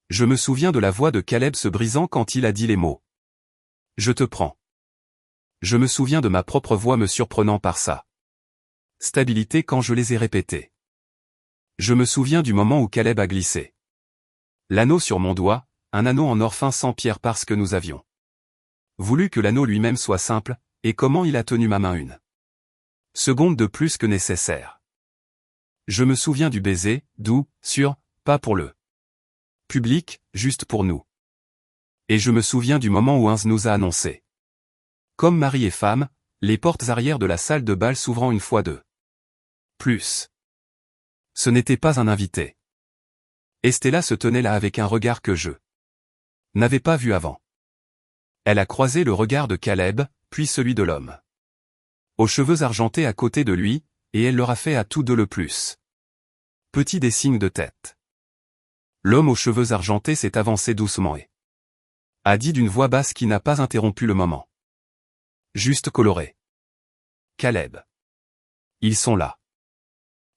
Je me souviens de la voix de Caleb se brisant quand il a dit les mots « Je te prends ». Je me souviens de ma propre voix me surprenant par sa stabilité quand je les ai répétés. Je me souviens du moment où Caleb a glissé l'anneau sur mon doigt, un anneau en or fin sans pierre parce que nous avions voulu que l'anneau lui-même soit simple, et comment il a tenu ma main une seconde de plus que nécessaire. Je me souviens du baiser, doux, sûr, pas pour le public, juste pour nous. Et je me souviens du moment où Inz nous a annoncé. Comme mari et femme, les portes arrière de la salle de bal s'ouvrant une fois de plus. Ce n'était pas un invité. Estella se tenait là avec un regard que je n'avais pas vu avant. Elle a croisé le regard de Caleb, puis celui de l'homme aux cheveux argentés à côté de lui, et elle leur a fait à tous deux le plus petit des signes de tête. L'homme aux cheveux argentés s'est avancé doucement et a dit d'une voix basse qui n'a pas interrompu le moment. Juste coloré. Caleb. Ils sont là.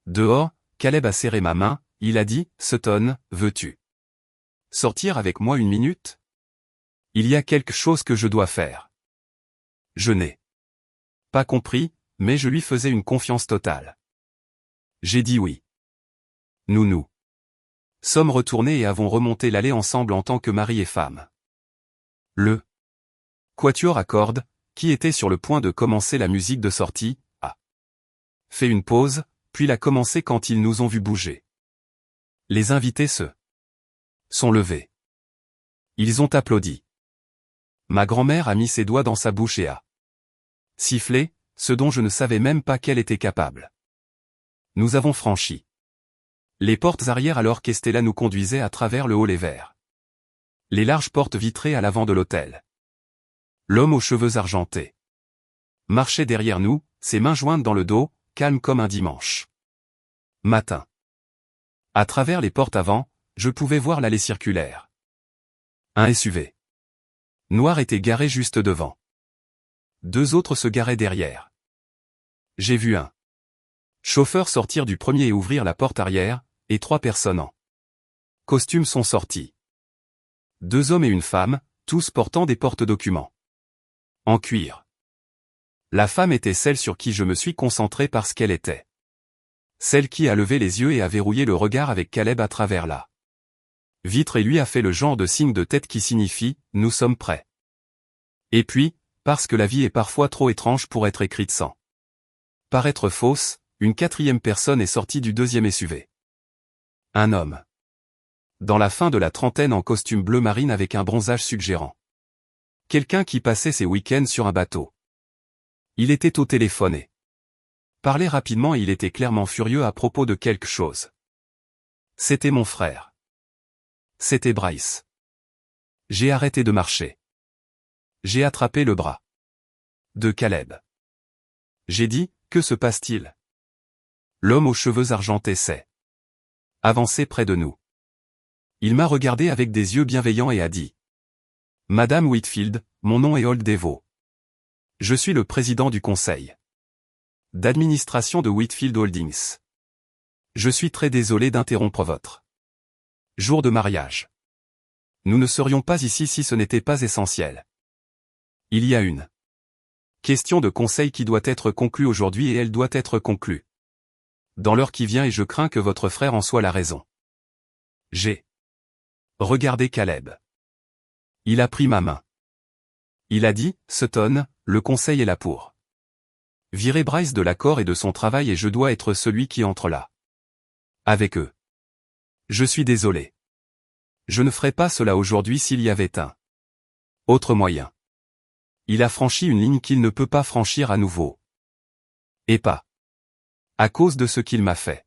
Dehors, Caleb a serré ma main, il a dit, Sutton, veux-tu sortir avec moi une minute? Il y a quelque chose que je dois faire. Je n'ai pas compris, mais je lui faisais une confiance totale. J'ai dit oui. Nous sommes retournés et avons remonté l'allée ensemble en tant que mari et femme. Le quatuor à cordes, qui était sur le point de commencer la musique de sortie, a fait une pause, puis l'a commencé quand ils nous ont vus bouger. Les invités se sont levés. Ils ont applaudi. Ma grand-mère a mis ses doigts dans sa bouche et a sifflé, ce dont je ne savais même pas qu'elle était capable. Nous avons franchi les portes arrière alors qu'Estella nous conduisait à travers le hall et vers les larges portes vitrées à l'avant de l'hôtel. L'homme aux cheveux argentés marchait derrière nous, ses mains jointes dans le dos, calme comme un dimanche matin. À travers les portes avant, je pouvais voir l'allée circulaire. Un SUV noir était garé juste devant. 2 autres se garaient derrière. J'ai vu un chauffeur sortir du premier et ouvrir la porte arrière, et 3 personnes en costume sont sorties. 2 hommes et une femme, tous portant des porte-documents en cuir. La femme était celle sur qui je me suis concentré parce qu'elle était celle qui a levé les yeux et a verrouillé le regard avec Caleb à travers la vitre et lui a fait le genre de signe de tête qui signifie « nous sommes prêts ». Et puis, parce que la vie est parfois trop étrange pour être écrite sans paraître fausse, une 4e personne est sortie du 2e SUV. Un homme dans la fin de la trentaine en costume bleu marine avec un bronzage suggérant. Quelqu'un qui passait ses week-ends sur un bateau. Il était au téléphone et parlait rapidement et il était clairement furieux à propos de quelque chose. C'était mon frère. C'était Bryce. J'ai arrêté de marcher. J'ai attrapé le bras de Caleb. J'ai dit, que se passe-t-il? L'homme aux cheveux argentés s'est avancé près de nous. Il m'a regardé avec des yeux bienveillants et a dit: Madame Whitfield, mon nom est Holt Deveau. Je suis le président du conseil d'administration de Whitfield Holdings. Je suis très désolé d'interrompre votre jour de mariage. Nous ne serions pas ici si ce n'était pas essentiel. Il y a une question de conseil qui doit être conclue aujourd'hui et elle doit être conclue dans l'heure qui vient et je crains que votre frère en soit la raison. J'ai regardé Caleb. Il a pris ma main. Il a dit, Sutton, le conseil est là pour virer Bryce de l'accord et de son travail et je dois être celui qui entre là avec eux. Je suis désolé. Je ne ferais pas cela aujourd'hui s'il y avait un autre moyen. Il a franchi une ligne qu'il ne peut pas franchir à nouveau. Et pas à cause de ce qu'il m'a fait.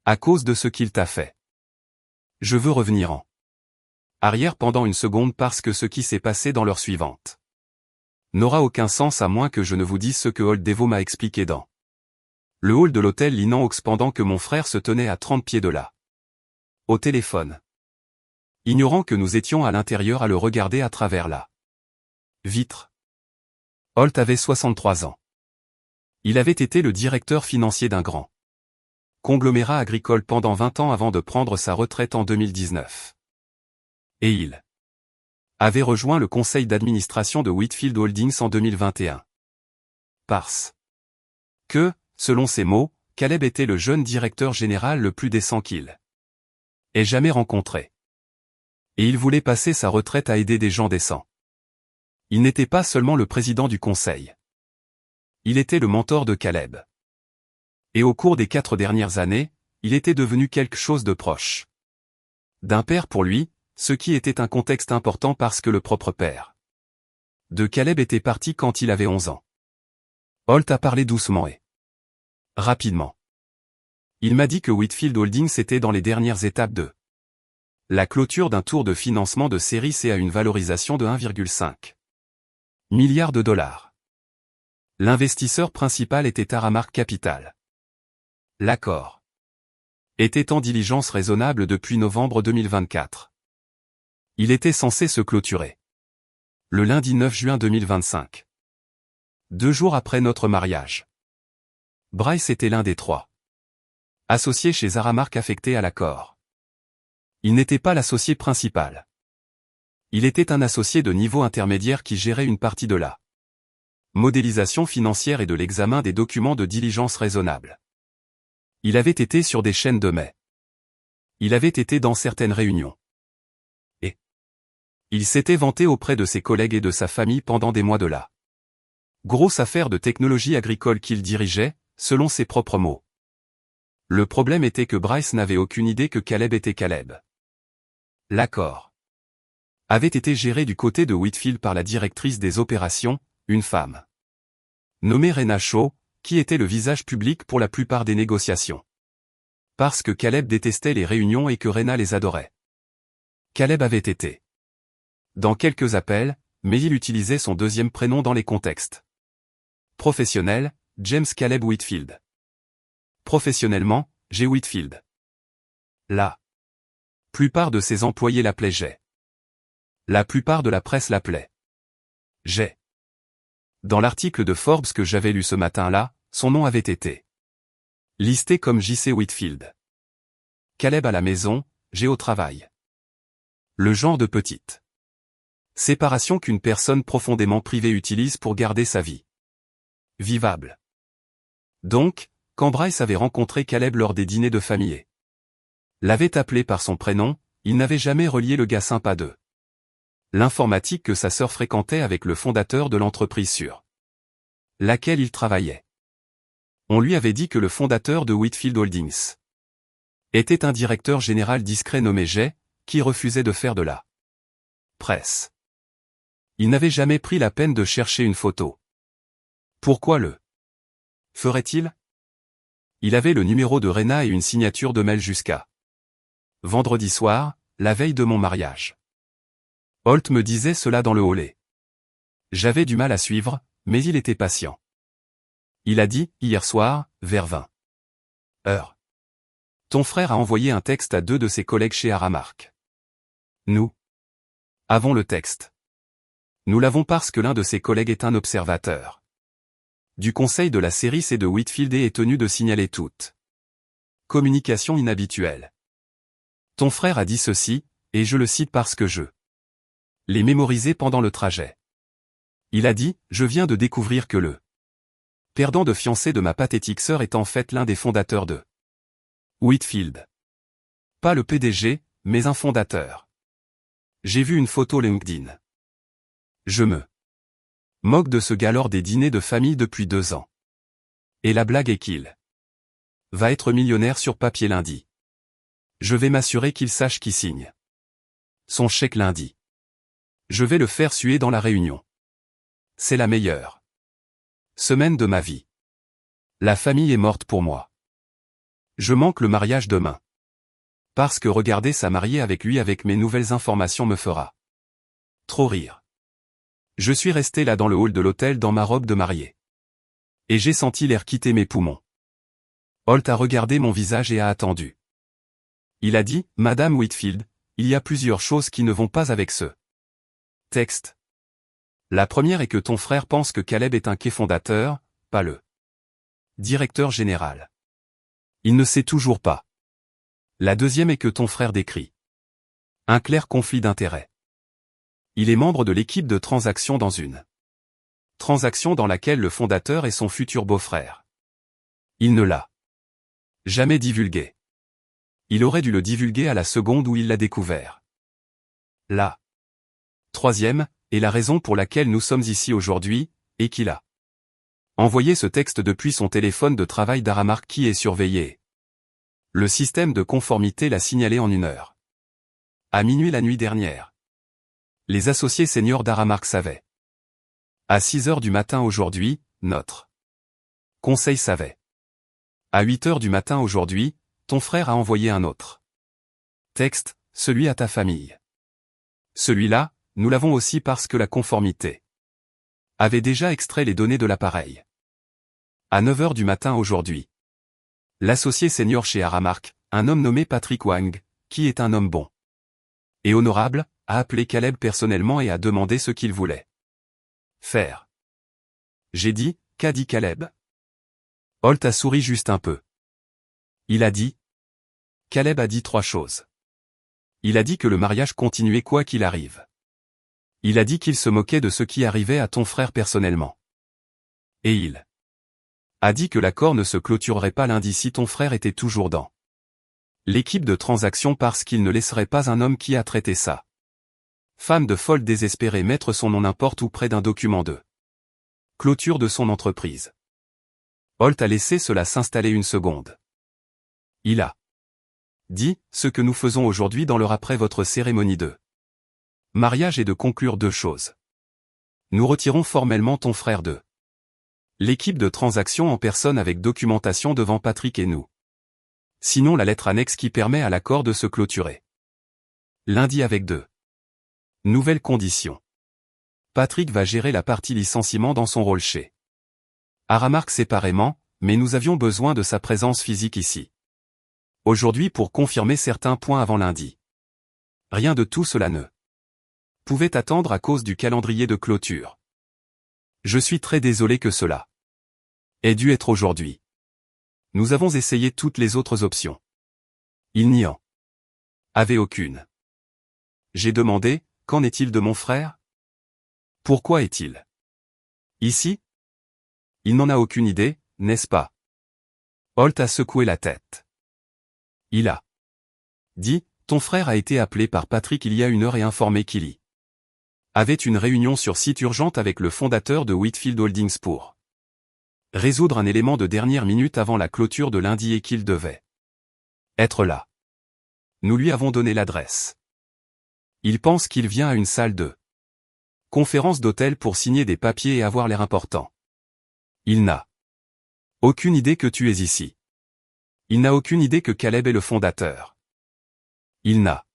À cause de ce qu'il t'a fait. Je veux revenir en arrière pendant une seconde parce que ce qui s'est passé dans l'heure suivante n'aura aucun sens à moins que je ne vous dise ce que Holt Deveau m'a expliqué dans le hall de l'hôtel Linan Oaks pendant que mon frère se tenait à 30 pieds de là. Au téléphone. Ignorant que nous étions à l'intérieur à le regarder à travers la vitre. Holt avait 63 ans. Il avait été le directeur financier d'un grand conglomérat agricole pendant 20 ans avant de prendre sa retraite en 2019. Et il avait rejoint le conseil d'administration de Whitfield Holdings en 2021. Parce que, selon ses mots, Caleb était le jeune directeur général le plus décent qu'il ait jamais rencontré. Et il voulait passer sa retraite à aider des gens décents. Il n'était pas seulement le président du conseil. Il était le mentor de Caleb. Et au cours des 4 dernières années, il était devenu quelque chose de proche d'un père pour lui, ce qui était un contexte important parce que le propre père de Caleb était parti quand il avait 11 ans. Holt a parlé doucement et rapidement. Il m'a dit que Whitfield Holdings était dans les dernières étapes de la clôture d'un tour de financement de série C à une valorisation de 1,5 milliard de dollars. L'investisseur principal était Aramark Capital. L'accord était en diligence raisonnable depuis novembre 2024. Il était censé se clôturer le lundi 9 juin 2025. 2 jours après notre mariage. Bryce était l'un des 3 associés chez Aramark affectés à l'accord. Il n'était pas l'associé principal. Il était un associé de niveau intermédiaire qui gérait une partie de la modélisation financière et de l'examen des documents de diligence raisonnable. Il avait été sur des chaînes de mai. Il avait été dans certaines réunions. Et il s'était vanté auprès de ses collègues et de sa famille pendant des mois de la grosse affaire de technologie agricole qu'il dirigeait, selon ses propres mots. Le problème était que Bryce n'avait aucune idée que Caleb était Caleb. L'accord avait été géré du côté de Whitfield par la directrice des opérations, une femme nommée Rena Shaw, qui était le visage public pour la plupart des négociations. Parce que Caleb détestait les réunions et que Rena les adorait. Caleb avait été dans quelques appels, mais il utilisait son deuxième prénom dans les contextes professionnels, James Caleb Whitfield. Professionnellement, J. Whitfield. La plupart de ses employés l'appelaient Jay. La plupart de la presse l'appelait Jay. Dans l'article de Forbes que j'avais lu ce matin-là, son nom avait été listé comme J.C. Whitfield. Caleb à la maison, J. au travail. Le genre de petite séparation qu'une personne profondément privée utilise pour garder sa vie vivable. Donc, quand Bryce avait rencontré Caleb lors des dîners de famille et l'avait appelé par son prénom, il n'avait jamais relié le gars sympa de l'informatique que sa sœur fréquentait avec le fondateur de l'entreprise sur laquelle il travaillait. On lui avait dit que le fondateur de Whitfield Holdings était un directeur général discret nommé Jay, qui refusait de faire de la presse. Il n'avait jamais pris la peine de chercher une photo. Pourquoi le ferait-il? Il avait le numéro de Rena et une signature de mail jusqu'à vendredi soir, la veille de mon mariage. Holt me disait cela dans le hall. J'avais du mal à suivre, mais il était patient. Il a dit, hier soir, vers 20h. Ton frère a envoyé un texte à 2 de ses collègues chez Aramark. Nous avons le texte. Nous l'avons parce que l'un de ses collègues est un observateur du conseil de la série C de Whitfield et est tenu de signaler toute communication inhabituelle. Ton frère a dit ceci, et je le cite parce que je l'ai mémorisé pendant le trajet. Il a dit, je viens de découvrir que le perdant de fiancé de ma pathétique sœur est en fait l'un des fondateurs de Whitfield. Pas le PDG, mais un fondateur. J'ai vu une photo LinkedIn. Je me moque de ce gars lors des dîners de famille depuis 2 ans. Et la blague est qu'il va être millionnaire sur papier lundi. Je vais m'assurer qu'il sache qui signe son chèque lundi. Je vais le faire suer dans la réunion. C'est la meilleure semaine de ma vie. La famille est morte pour moi. Je manque le mariage demain. Parce que regarder ça marier avec lui avec mes nouvelles informations me fera trop rire. Je suis resté là dans le hall de l'hôtel dans ma robe de mariée. Et j'ai senti l'air quitter mes poumons. Holt a regardé mon visage et a attendu. Il a dit, Madame Whitfield, il y a plusieurs choses qui ne vont pas avec ce texte. La première est que ton frère pense que Caleb est un quai fondateur, pas le directeur général. Il ne sait toujours pas. La deuxième est que ton frère décrit un clair conflit d'intérêts. Il est membre de l'équipe de transaction dans une transaction dans laquelle le fondateur est son futur beau-frère. Il ne l'a jamais divulgué. Il aurait dû le divulguer à la seconde où il l'a découvert. La troisième est la raison pour laquelle nous sommes ici aujourd'hui, et qu'il a envoyé ce texte depuis son téléphone de travail d'Aramark qui est surveillé. Le système de conformité l'a signalé en 1 heure. À minuit la nuit dernière. Les associés seniors d'Aramark savaient. À 6 heures du matin aujourd'hui, notre conseil savait. À 8 heures du matin aujourd'hui, ton frère a envoyé un autre texte, celui à ta famille. Celui-là, nous l'avons aussi parce que la conformité avait déjà extrait les données de l'appareil. À 9 heures du matin aujourd'hui. L'associé senior chez Aramark, un homme nommé Patrick Wang, qui est un homme bon et honorable, a appelé Caleb personnellement et a demandé ce qu'il voulait faire. J'ai dit, qu'a dit Caleb? Holt a souri juste un peu. Il a dit. Caleb a dit 3 choses. Il a dit que le mariage continuait quoi qu'il arrive. Il a dit qu'il se moquait de ce qui arrivait à ton frère personnellement. Et il a dit que l'accord ne se clôturerait pas lundi si ton frère était toujours dans l'équipe de transaction parce qu'il ne laisserait pas un homme qui a traité ça. Femme de folle désespérée mettre son nom n'importe où près d'un document de clôture de son entreprise. Holt a laissé cela s'installer une seconde. Il a dit, ce que nous faisons aujourd'hui dans l'heure après votre cérémonie de mariage est de conclure deux choses. Nous retirons formellement ton frère de l'équipe de transaction en personne avec documentation devant Patrick et nous. Sinon la lettre annexe qui permet à l'accord de se clôturer. Lundi avec deux nouvelles conditions. Patrick va gérer la partie licenciement dans son rôle chez Aramark séparément, mais nous avions besoin de sa présence physique ici. Aujourd'hui pour confirmer certains points avant lundi. Rien de tout cela ne pouvait attendre à cause du calendrier de clôture. Je suis très désolé que cela ait dû être aujourd'hui. Nous avons essayé toutes les autres options. Il n'y en avait aucune. J'ai demandé, qu'en est-il de mon frère? Pourquoi est-il ici? Il n'en a aucune idée, n'est-ce pas? Holt a secoué la tête. Il a dit, ton frère a été appelé par Patrick il y a une heure et informé qu'il y avait une réunion sur site urgente avec le fondateur de Whitfield Holdings pour résoudre un élément de dernière minute avant la clôture de lundi et qu'il devait être là. Nous lui avons donné l'adresse. Il pense qu'il vient à une salle de conférence d'hôtel pour signer des papiers et avoir l'air important. Il n'a aucune idée que tu es ici. Il n'a aucune idée que Caleb est le fondateur. Il n'a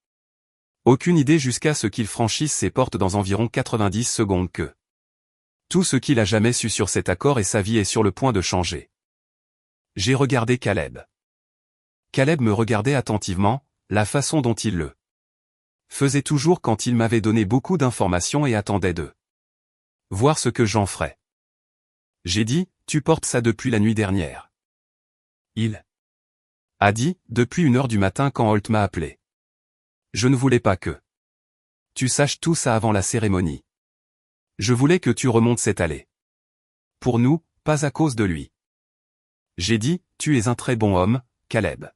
aucune idée jusqu'à ce qu'il franchisse ses portes dans environ 90 secondes que tout ce qu'il a jamais su sur cet accord et sa vie est sur le point de changer. J'ai regardé Caleb. Caleb me regardait attentivement, la façon dont il le faisait toujours quand il m'avait donné beaucoup d'informations et attendait de voir ce que j'en ferais. J'ai dit, tu portes ça depuis la nuit dernière. Il a dit, depuis 1 heure du matin quand Holt m'a appelé. Je ne voulais pas que tu saches tout ça avant la cérémonie. Je voulais que tu remontes cette allée. Pour nous, pas à cause de lui. J'ai dit, tu es un très bon homme, Caleb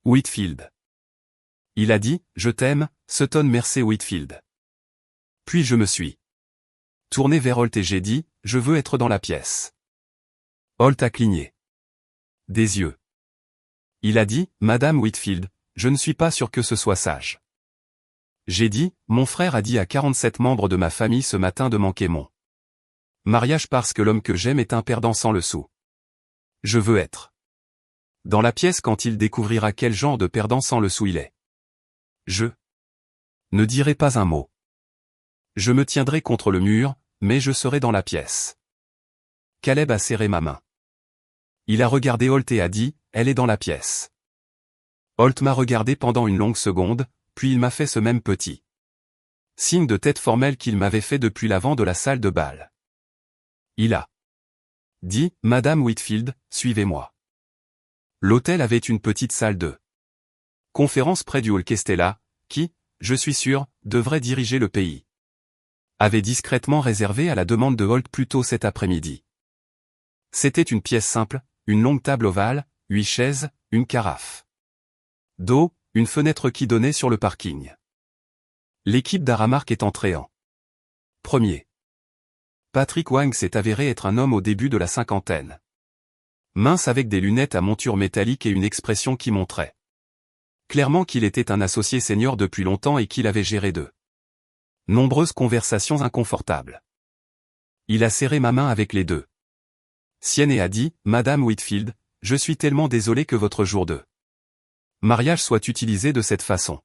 Whitfield. Il a dit, je t'aime, Sutton Mercer Whitfield. Puis je me suis tourné vers Holt et j'ai dit, je veux être dans la pièce. Holt a cligné des yeux. Il a dit, Madame Whitfield, je ne suis pas sûr que ce soit sage. J'ai dit, mon frère a dit à 47 membres de ma famille ce matin de manquer mon mariage parce que l'homme que j'aime est un perdant sans le sou. Je veux être dans la pièce quand il découvrira quel genre de perdant sans le sou il est. Je ne dirai pas un mot. Je me tiendrai contre le mur, mais je serai dans la pièce. Caleb a serré ma main. Il a regardé Holt et a dit, elle est dans la pièce. Holt m'a regardé pendant une longue seconde, puis il m'a fait ce même petit signe de tête formel qu'il m'avait fait depuis l'avant de la salle de bal. Il a dit, Madame Whitfield, suivez-moi. L'hôtel avait une petite salle de conférence près du hall qu'Estella, qui, je suis sûr, devrait diriger le pays, avait discrètement réservé à la demande de Holt plus tôt cet après-midi. C'était une pièce simple, une longue table ovale, 8 chaises, une carafe d'eau, une fenêtre qui donnait sur le parking. L'équipe d'Aramark est entrée en premier. Patrick Wang s'est avéré être un homme au début de la cinquantaine. Mince avec des lunettes à monture métallique et une expression qui montrait clairement qu'il était un associé senior depuis longtemps et qu'il avait géré de nombreuses conversations inconfortables. Il a serré ma main avec les deux siennes et a dit, Madame Whitfield, je suis tellement désolé que votre jour de mariage soit utilisé de cette façon.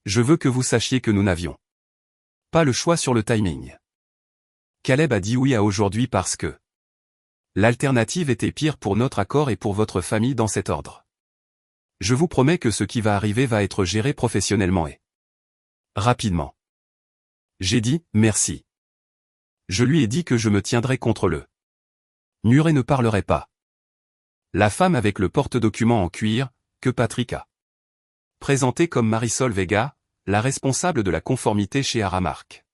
Je veux que vous sachiez que nous n'avions pas le choix sur le timing. Caleb a dit oui à aujourd'hui parce que l'alternative était pire pour notre accord et pour votre famille dans cet ordre. Je vous promets que ce qui va arriver va être géré professionnellement et rapidement. J'ai dit, merci. Je lui ai dit que je me tiendrais contre le mur et ne parlerai pas. La femme avec le porte-document en cuir, que Patrick a présenté comme Marisol Vega, la responsable de la conformité chez Aramark,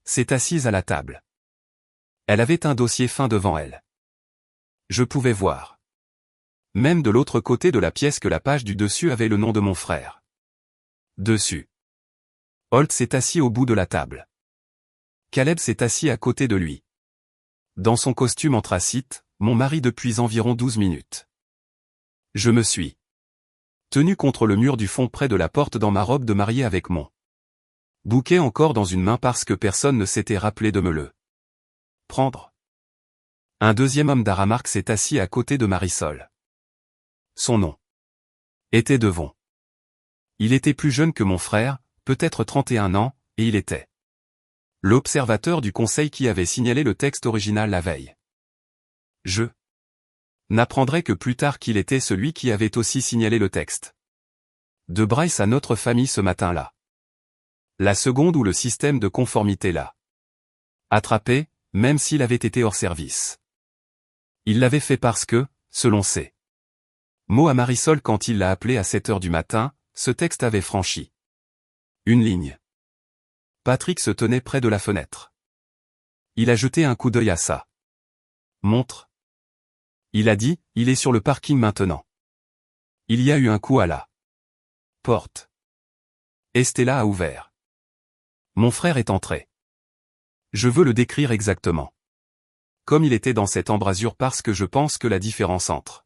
s'est assise à la table. Elle avait un dossier fin devant elle. Je pouvais voir. Même de l'autre côté de la pièce que la page du dessus avait le nom de mon frère. Dessus. Holt s'est assis au bout de la table. Caleb s'est assis à côté de lui. Dans son costume anthracite, mon mari depuis environ 12 minutes. Je me suis tenu contre le mur du fond près de la porte dans ma robe de mariée avec mon bouquet encore dans une main parce que personne ne s'était rappelé de me le prendre. Un deuxième homme d'Aramark s'est assis à côté de Marisol. Son nom était Devon. Il était plus jeune que mon frère, peut-être 31 ans, et il était l'observateur du conseil qui avait signalé le texte original la veille. Je n'apprendrai que plus tard qu'il était celui qui avait aussi signalé le texte de Bryce à notre famille ce matin-là. La seconde où le système de conformité l'a attrapé, même s'il avait été hors service. Il l'avait fait parce que, selon ses mots à Marisol quand il l'a appelé à 7 heures du matin, ce texte avait franchi une ligne. Patrick se tenait près de la fenêtre. Il a jeté un coup d'œil à sa montre. Il a dit, il est sur le parking maintenant. Il y a eu un coup à la porte. Estella a ouvert. Mon frère est entré. Je veux le décrire exactement. Comme il était dans cette embrasure parce que je pense que la différence entre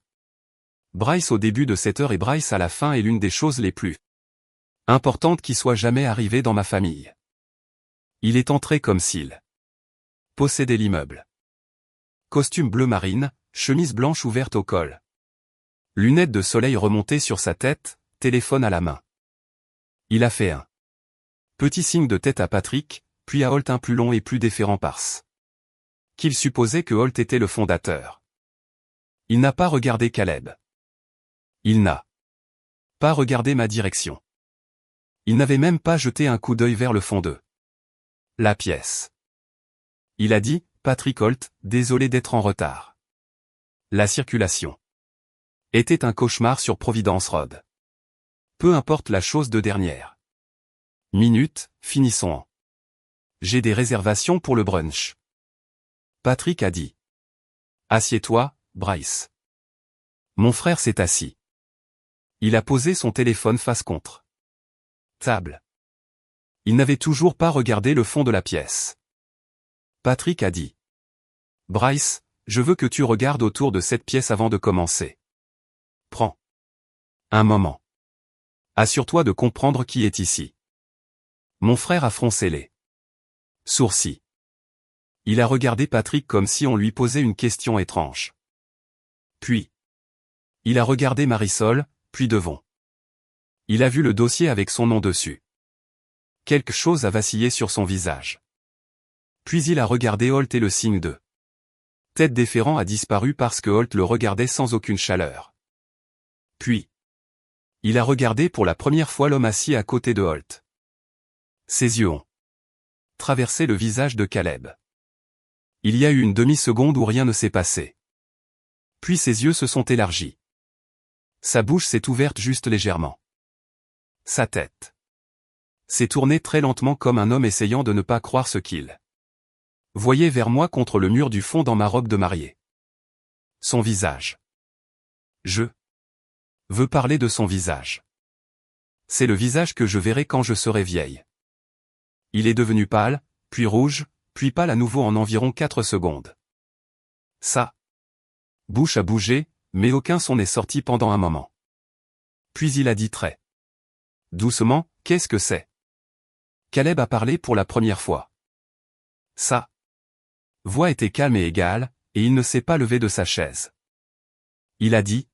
Bryce au début de cette heure et Bryce à la fin est l'une des choses les plus importantes qui soit jamais arrivée dans ma famille. Il est entré comme s'il possédait l'immeuble. Costume bleu marine, chemise blanche ouverte au col. Lunettes de soleil remontées sur sa tête, téléphone à la main. Il a fait un petit signe de tête à Patrick, puis à Holt un plus long et plus déférent parce qu'il supposait que Holt était le fondateur. Il n'a pas regardé Caleb. Il n'a pas regardé ma direction. Il n'avait même pas jeté un coup d'œil vers le fond de la pièce. Il a dit, Patrick Holt, désolé d'être en retard. La circulation était un cauchemar sur Providence Road. Peu importe la chose de dernière minute, finissons en. J'ai des réservations pour le brunch. Patrick a dit. Assieds-toi, Bryce. Mon frère s'est assis. Il a posé son téléphone face contre table. Il n'avait toujours pas regardé le fond de la pièce. Patrick a dit. Bryce, je veux que tu regardes autour de cette pièce avant de commencer. Prends un moment. Assure-toi de comprendre qui est ici. Mon frère a froncé les sourcils. Il a regardé Patrick comme si on lui posait une question étrange. Puis, il a regardé Marisol, puis Devon. Il a vu le dossier avec son nom dessus. Quelque chose a vacillé sur son visage. Puis il a regardé Holt et le signe de tête déférent a disparu parce que Holt le regardait sans aucune chaleur. Puis, il a regardé pour la première fois l'homme assis à côté de Holt. Ses yeux ont traversé le visage de Caleb. Il y a eu une demi-seconde où rien ne s'est passé. Puis ses yeux se sont élargis. Sa bouche s'est ouverte juste légèrement. Sa tête s'est tournée très lentement comme un homme essayant de ne pas croire ce qu'il voyait vers moi contre le mur du fond dans ma robe de mariée. Son visage. Je veux parler de son visage. C'est le visage que je verrai quand je serai vieille. Il est devenu pâle, puis rouge, puis pâle à nouveau en environ 4 secondes. Sa bouche a bougé, mais aucun son n'est sorti pendant un moment. Puis il a dit très doucement, qu'est-ce que c'est? Caleb a parlé pour la première fois. Sa voix était calme et égale, et il ne s'est pas levé de sa chaise. Il a dit.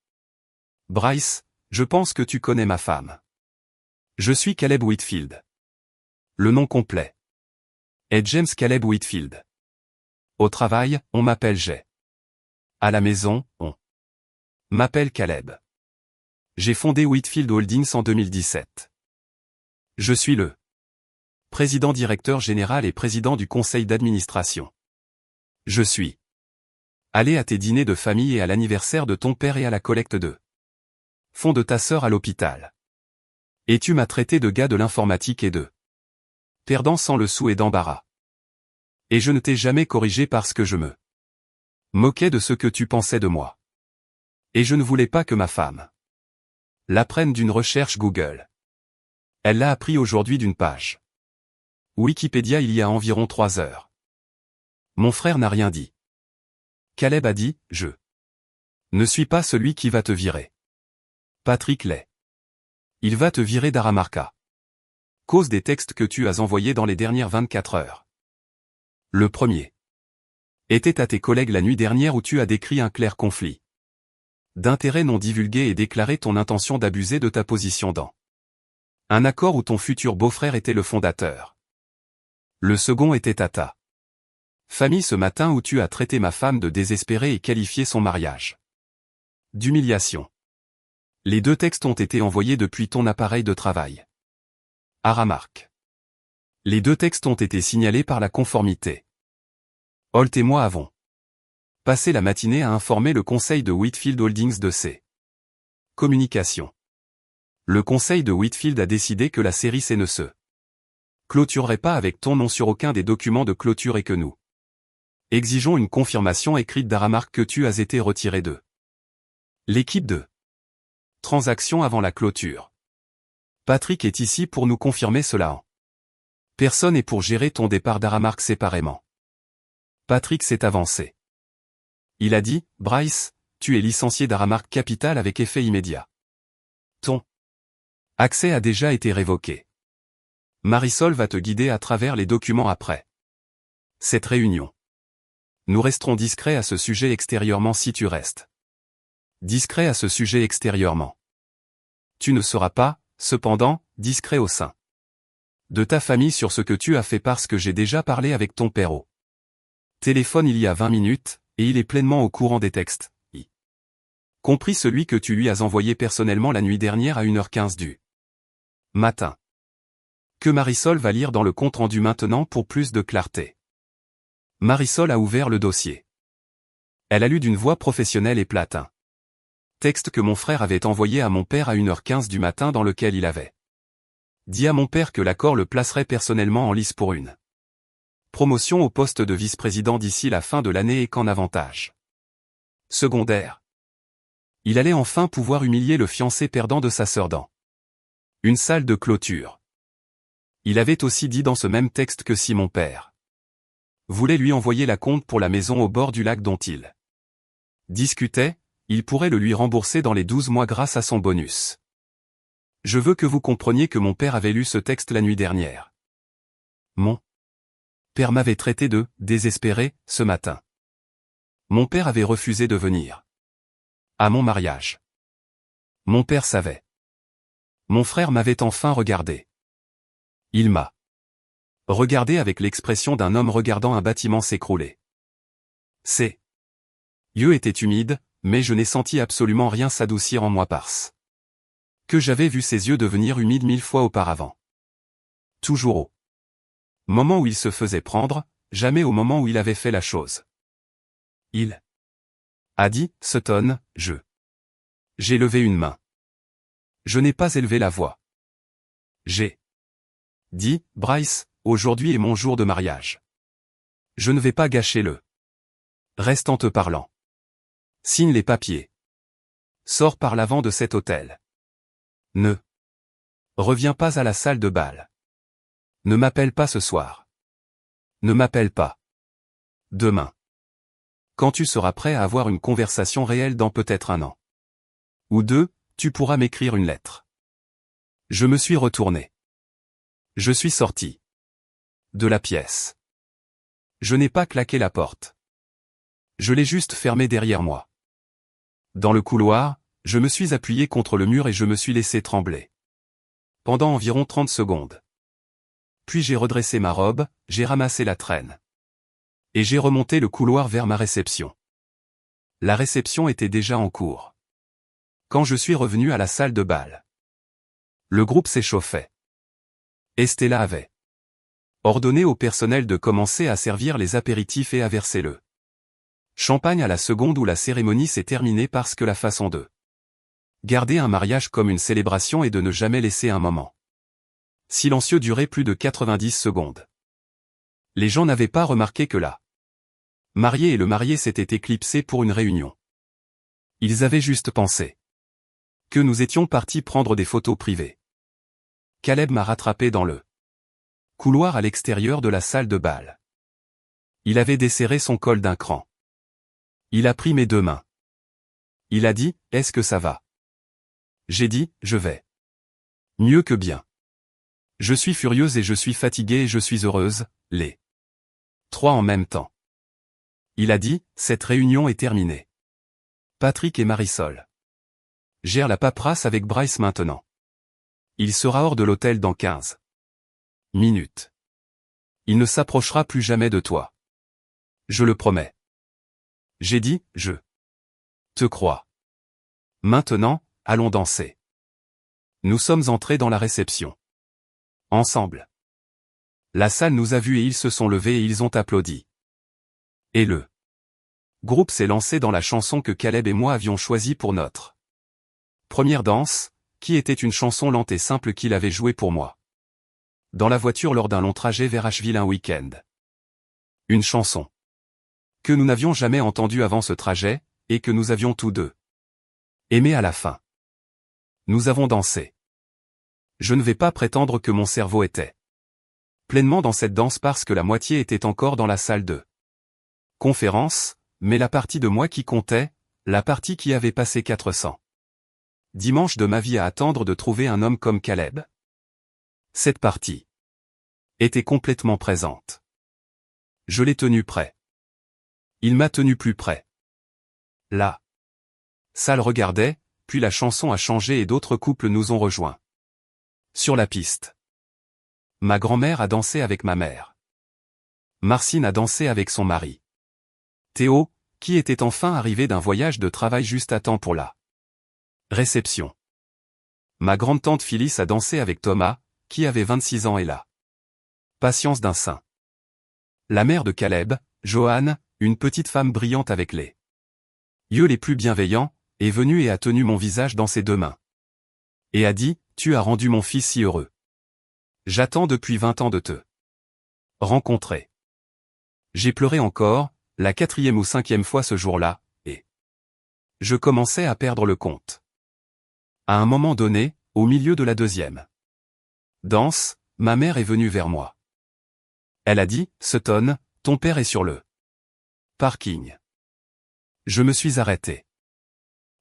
Bryce, je pense que tu connais ma femme. Je suis Caleb Whitfield. Le nom complet est James Caleb Whitfield. Au travail, on m'appelle Jay. À la maison, on m'appelle Caleb. J'ai fondé Whitfield Holdings en 2017. Je suis le président-directeur général et président du conseil d'administration. Je suis allé à tes dîners de famille et à l'anniversaire de ton père et à la collecte de fonds de ta sœur à l'hôpital. Et tu m'as traité de gars de l'informatique et de perdant sans le sou et d'embarras. Et je ne t'ai jamais corrigé parce que je me moquais de ce que tu pensais de moi. Et je ne voulais pas que ma femme l'apprenne d'une recherche Google. Elle l'a appris aujourd'hui d'une page Wikipédia il y a environ 3 heures. Mon frère n'a rien dit. Caleb a dit, je ne suis pas celui qui va te virer. Patrick l'est. Il va te virer d'Aramarca. Cause des textes que tu as envoyés dans les dernières 24 heures. Le premier était à tes collègues la nuit dernière où tu as décrit un clair conflit d'intérêts non divulgué et déclaré ton intention d'abuser de ta position dans un accord où ton futur beau-frère était le fondateur. Le second était à ta famille ce matin où tu as traité ma femme de désespérée et qualifié son mariage d'humiliation. Les 2 textes ont été envoyés depuis ton appareil de travail. Aramark. Les 2 textes ont été signalés par la conformité. Holt et moi avons passé la matinée à informer le conseil de Whitfield Holdings de ces communications. Le conseil de Whitfield a décidé que la série C ne se clôturerait pas avec ton nom sur aucun des documents de clôture et que nous exigeons une confirmation écrite d'Aramark que tu as été retiré de l'équipe de transaction avant la clôture. Patrick est ici pour nous confirmer cela en personne et pour gérer ton départ d'Aramark séparément. Patrick s'est avancé. Il a dit, Bryce, tu es licencié d'Aramark Capital avec effet immédiat. Ton accès a déjà été révoqué. Marisol va te guider à travers les documents après cette réunion. Nous resterons discrets à ce sujet extérieurement si tu restes discret à ce sujet extérieurement. Tu ne seras pas, cependant, discret au sein de ta famille sur ce que tu as fait parce que j'ai déjà parlé avec ton père au téléphone il y a 20 minutes, et il est pleinement au courant des textes, y compris celui que tu lui as envoyé personnellement la nuit dernière à 1h15 du matin. Que Marisol va lire dans le compte-rendu maintenant pour plus de clarté. Marisol a ouvert le dossier. Elle a lu d'une voix professionnelle et plate un texte que mon frère avait envoyé à mon père à 1h15 du matin dans lequel il avait dit à mon père que l'accord le placerait personnellement en lice pour une promotion au poste de vice-président d'ici la fin de l'année et qu'en avantage secondaire, il allait enfin pouvoir humilier le fiancé perdant de sa sœur dans une salle de clôture. Il avait aussi dit dans ce même texte que si mon père voulait lui envoyer la compte pour la maison au bord du lac dont il discutait, il pourrait le lui rembourser dans les 12 mois grâce à son bonus. Je veux que vous compreniez que mon père avait lu ce texte la nuit dernière. Mon père m'avait traité de « désespéré » ce matin. Mon père avait refusé de venir à mon mariage. Mon père savait. Mon frère m'avait enfin regardé. Il m'a regardé avec l'expression d'un homme regardant un bâtiment s'écrouler. Ses yeux étaient humides, mais je n'ai senti absolument rien s'adoucir en moi parce que j'avais vu ses yeux devenir humides 1000 fois auparavant. Toujours au moment où il se faisait prendre, jamais au moment où il avait fait la chose. Il a dit, Sutton, j'ai levé une main. Je n'ai pas élevé la voix. J'ai dit, Bryce, aujourd'hui est mon jour de mariage. Je ne vais pas gâcher le reste en te parlant. Signe les papiers. Sors par l'avant de cet hôtel. Ne reviens pas à la salle de bal. Ne m'appelle pas ce soir. Ne m'appelle pas. Demain. Quand tu seras prêt à avoir une conversation réelle dans peut-être 1 an ou 2, tu pourras m'écrire une lettre. Je me suis retourné. Je suis sorti de la pièce. Je n'ai pas claqué la porte. Je l'ai juste fermée derrière moi. Dans le couloir, je me suis appuyé contre le mur et je me suis laissé trembler. Pendant environ 30 secondes. Puis j'ai redressé ma robe, j'ai ramassé la traîne. Et j'ai remonté le couloir vers ma réception. La réception était déjà en cours. Quand je suis revenu à la salle de bal, le groupe s'échauffait. Estella avait ordonné au personnel de commencer à servir les apéritifs et à verser le champagne à la seconde où la cérémonie s'est terminée parce que la façon de garder un mariage comme une célébration est de ne jamais laisser un moment silencieux durer plus de 90 secondes. Les gens n'avaient pas remarqué que la mariée et le marié s'étaient éclipsés pour une réunion. Ils avaient juste pensé que nous étions partis prendre des photos privées. Caleb m'a rattrapé dans le couloir à l'extérieur de la salle de bal. Il avait desserré son col d'un cran. Il a pris mes deux mains. Il a dit, « Est-ce que ça va ?» J'ai dit, « Je vais. Mieux que bien. Je suis furieuse et je suis fatiguée et je suis heureuse, les trois en même temps. » Il a dit, « Cette réunion est terminée. Patrick et Marisol gèrent la paperasse avec Bryce maintenant. Il sera hors de l'hôtel dans 15 minutes. Il ne s'approchera plus jamais de toi. Je le promets. » J'ai dit, « Je te crois. Maintenant, allons danser. » Nous sommes entrés dans la réception. Ensemble. La salle nous a vus et ils se sont levés et ils ont applaudi. Et le groupe s'est lancé dans la chanson que Caleb et moi avions choisie pour notre première danse, qui était une chanson lente et simple qu'il avait jouée pour moi. Dans la voiture lors d'un long trajet vers Asheville un week-end. Une chanson que nous n'avions jamais entendue avant ce trajet, et que nous avions tous deux aimé à la fin. Nous avons dansé. Je ne vais pas prétendre que mon cerveau était pleinement dans cette danse parce que la moitié était encore dans la salle de conférence, mais la partie de moi qui comptait, la partie qui avait passé 400 dimanches de ma vie à attendre de trouver un homme comme Caleb. Cette partie était complètement présente. Je l'ai tenu prêt. Il m'a tenu plus près. La salle regardait, puis la chanson a changé et d'autres couples nous ont rejoints. Sur la piste. Ma grand-mère a dansé avec ma mère. Marcine a dansé avec son mari. Théo, qui était enfin arrivé d'un voyage de travail juste à temps pour la réception. Ma grande-tante Phyllis a dansé avec Thomas, qui avait 26 ans et la patience d'un saint. La mère de Caleb, Joanne, une petite femme brillante avec les yeux les plus bienveillants, est venue et a tenu mon visage dans ses deux mains. Et a dit, « Tu as rendu mon fils si heureux. J'attends depuis 20 ans de te rencontrer. » J'ai pleuré encore, la 4e ou 5e fois ce jour-là, et je commençais à perdre le compte. À un moment donné, au milieu de la 2e danse, ma mère est venue vers moi. Elle a dit, « Sutton, ton père est sur le parking. » Je me suis arrêté.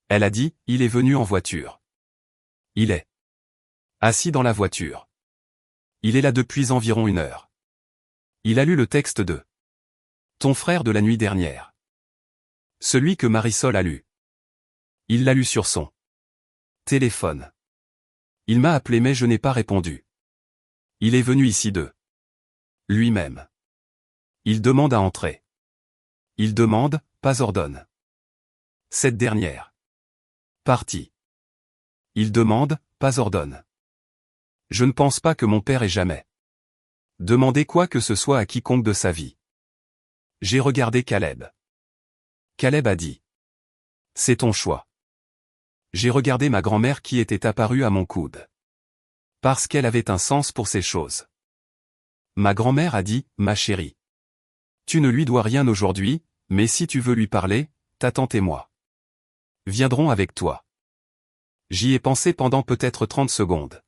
Elle a dit, « Il est venu en voiture. Il est assis dans la voiture. Il est là depuis environ 1 heure. Il a lu le texte de ton frère de la nuit dernière. Celui que Marisol a lu. Il l'a lu sur son téléphone. Il m'a appelé mais je n'ai pas répondu. Il est venu ici de lui-même. Il demande à entrer. Il demande, pas ordonne. Cette dernière partie. Il demande, pas ordonne. Je ne pense pas que mon père ait jamais demandé quoi que ce soit à quiconque de sa vie. J'ai regardé Caleb. Caleb a dit. C'est ton choix. J'ai regardé ma grand-mère qui était apparue à mon coude. Parce qu'elle avait un sens pour ces choses. Ma grand-mère a dit, ma chérie. Tu ne lui dois rien aujourd'hui, mais si tu veux lui parler, ta tante et moi viendrons avec toi. J'y ai pensé pendant peut-être 30 secondes.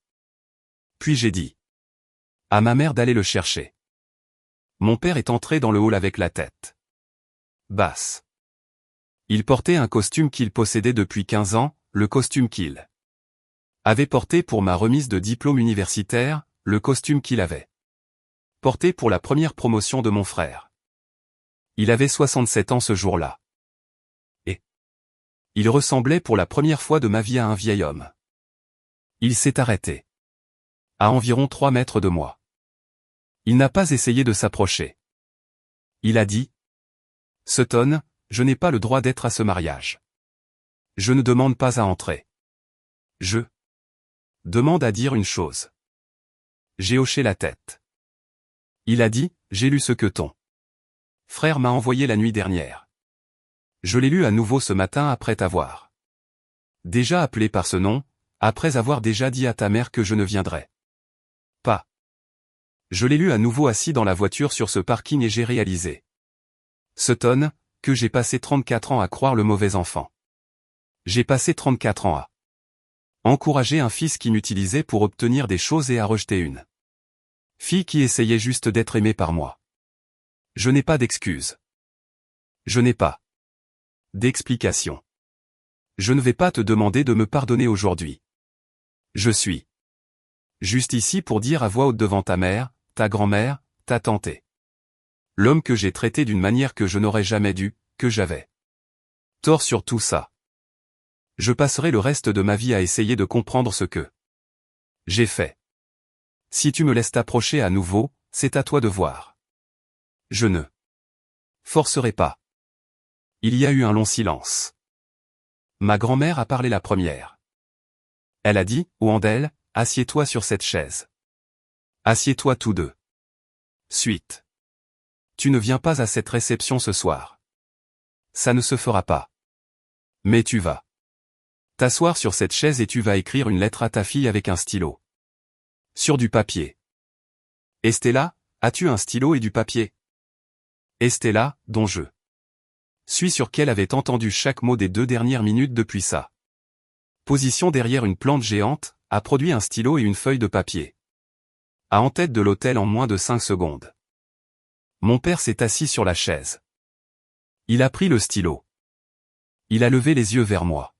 Puis j'ai dit à ma mère d'aller le chercher. Mon père est entré dans le hall avec la tête basse. Il portait un costume qu'il possédait depuis 15 ans, le costume qu'il avait porté pour ma remise de diplôme universitaire, le costume qu'il avait porté pour la première promotion de mon frère. Il avait 67 ans ce jour-là. Et il ressemblait pour la première fois de ma vie à un vieil homme. Il s'est arrêté. À environ 3 mètres de moi. Il n'a pas essayé de s'approcher. Il a dit « Sutton, je n'ai pas le droit d'être à ce mariage. Je ne demande pas à entrer. Je demande à dire une chose. » J'ai hoché la tête. Il a dit « J'ai lu ce que ton frère m'a envoyé la nuit dernière. Je l'ai lu à nouveau ce matin après t'avoir déjà appelé par ce nom, après avoir déjà dit à ta mère que je ne viendrais pas. Je l'ai lu à nouveau assis dans la voiture sur ce parking et j'ai réalisé. Sutton, que j'ai passé 34 ans à croire le mauvais enfant. J'ai passé 34 ans à encourager un fils qui m'utilisait pour obtenir des choses et à rejeter une fille qui essayait juste d'être aimée par moi. Je n'ai pas d'excuses. Je n'ai pas d'explication. Je ne vais pas te demander de me pardonner aujourd'hui. Je suis juste ici pour dire à voix haute devant ta mère, ta grand-mère, ta tante et l'homme que j'ai traité d'une manière que je n'aurais jamais dû, que j'avais tort sur tout ça. Je passerai le reste de ma vie à essayer de comprendre ce que j'ai fait. Si tu me laisses t'approcher à nouveau, c'est à toi de voir. Je ne forcerai pas. Il y a eu un long silence. Ma grand-mère a parlé la première. Elle a dit, Wendell, assieds-toi sur cette chaise. Assieds-toi tous deux. Suite. Tu ne viens pas à cette réception ce soir. Ça ne se fera pas. Mais tu vas t'asseoir sur cette chaise et tu vas écrire une lettre à ta fille avec un stylo. Sur du papier. Estella, as-tu un stylo et du papier? Estella, dont je suis sûr qu'elle avait entendu chaque mot des 2 dernières minutes depuis sa position derrière une plante géante, a produit un stylo et une feuille de papier. À en tête de l'hôtel en moins de 5 secondes. Mon père s'est assis sur la chaise. Il a pris le stylo. Il a levé les yeux vers moi.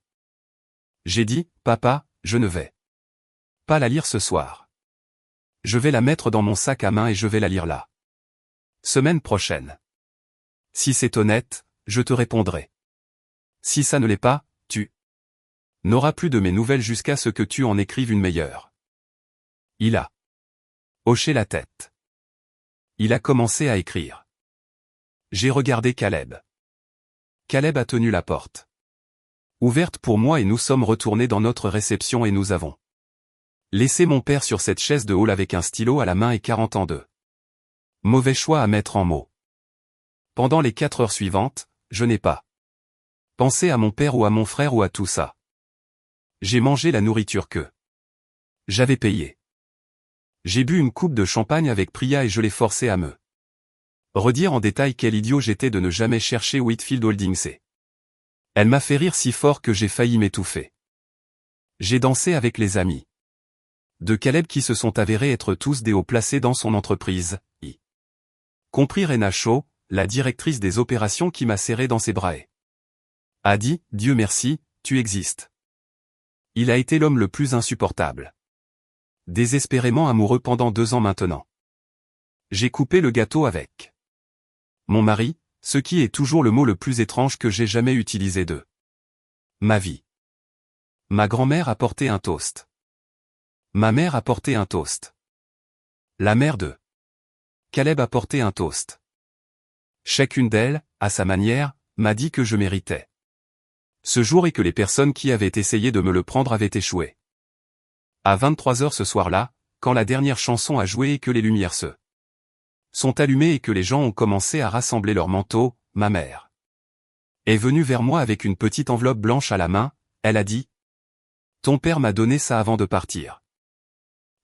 J'ai dit, papa, je ne vais pas la lire ce soir. Je vais la mettre dans mon sac à main et je vais la lire la semaine prochaine. Si c'est honnête, je te répondrai. Si ça ne l'est pas, tu n'auras plus de mes nouvelles jusqu'à ce que tu en écrives une meilleure. Il a hoché la tête. Il a commencé à écrire. J'ai regardé Caleb. Caleb a tenu la porte ouverte pour moi et nous sommes retournés dans notre réception et nous avons laissé mon père sur cette chaise de hall avec un stylo à la main et 40 ans de mauvais choix à mettre en mots. Pendant les 4 heures suivantes, je n'ai pas pensé à mon père ou à mon frère ou à tout ça. J'ai mangé la nourriture que j'avais payée. J'ai bu une coupe de champagne avec Priya et je l'ai forcé à me redire en détail quel idiot j'étais de ne jamais chercher Whitfield Holdings et elle m'a fait rire si fort que j'ai failli m'étouffer. J'ai dansé avec les amis de Caleb qui se sont avérés être tous des hauts placés dans son entreprise, y compris Rena Shaw, la directrice des opérations qui m'a serré dans ses bras et a dit, Dieu merci, tu existes. Il a été l'homme le plus insupportable. Désespérément amoureux pendant 2 ans maintenant. J'ai coupé le gâteau avec mon mari, ce qui est toujours le mot le plus étrange que j'ai jamais utilisé de ma vie. Ma grand-mère a porté un toast. Ma mère a porté un toast. La mère de Caleb a porté un toast. Chacune d'elles, à sa manière, m'a dit que je méritais ce jour et que les personnes qui avaient essayé de me le prendre avaient échoué. À 23 heures ce soir-là, quand la dernière chanson a joué et que les lumières se sont allumées et que les gens ont commencé à rassembler leurs manteaux, ma mère est venue vers moi avec une petite enveloppe blanche à la main, elle a dit « Ton père m'a donné ça avant de partir.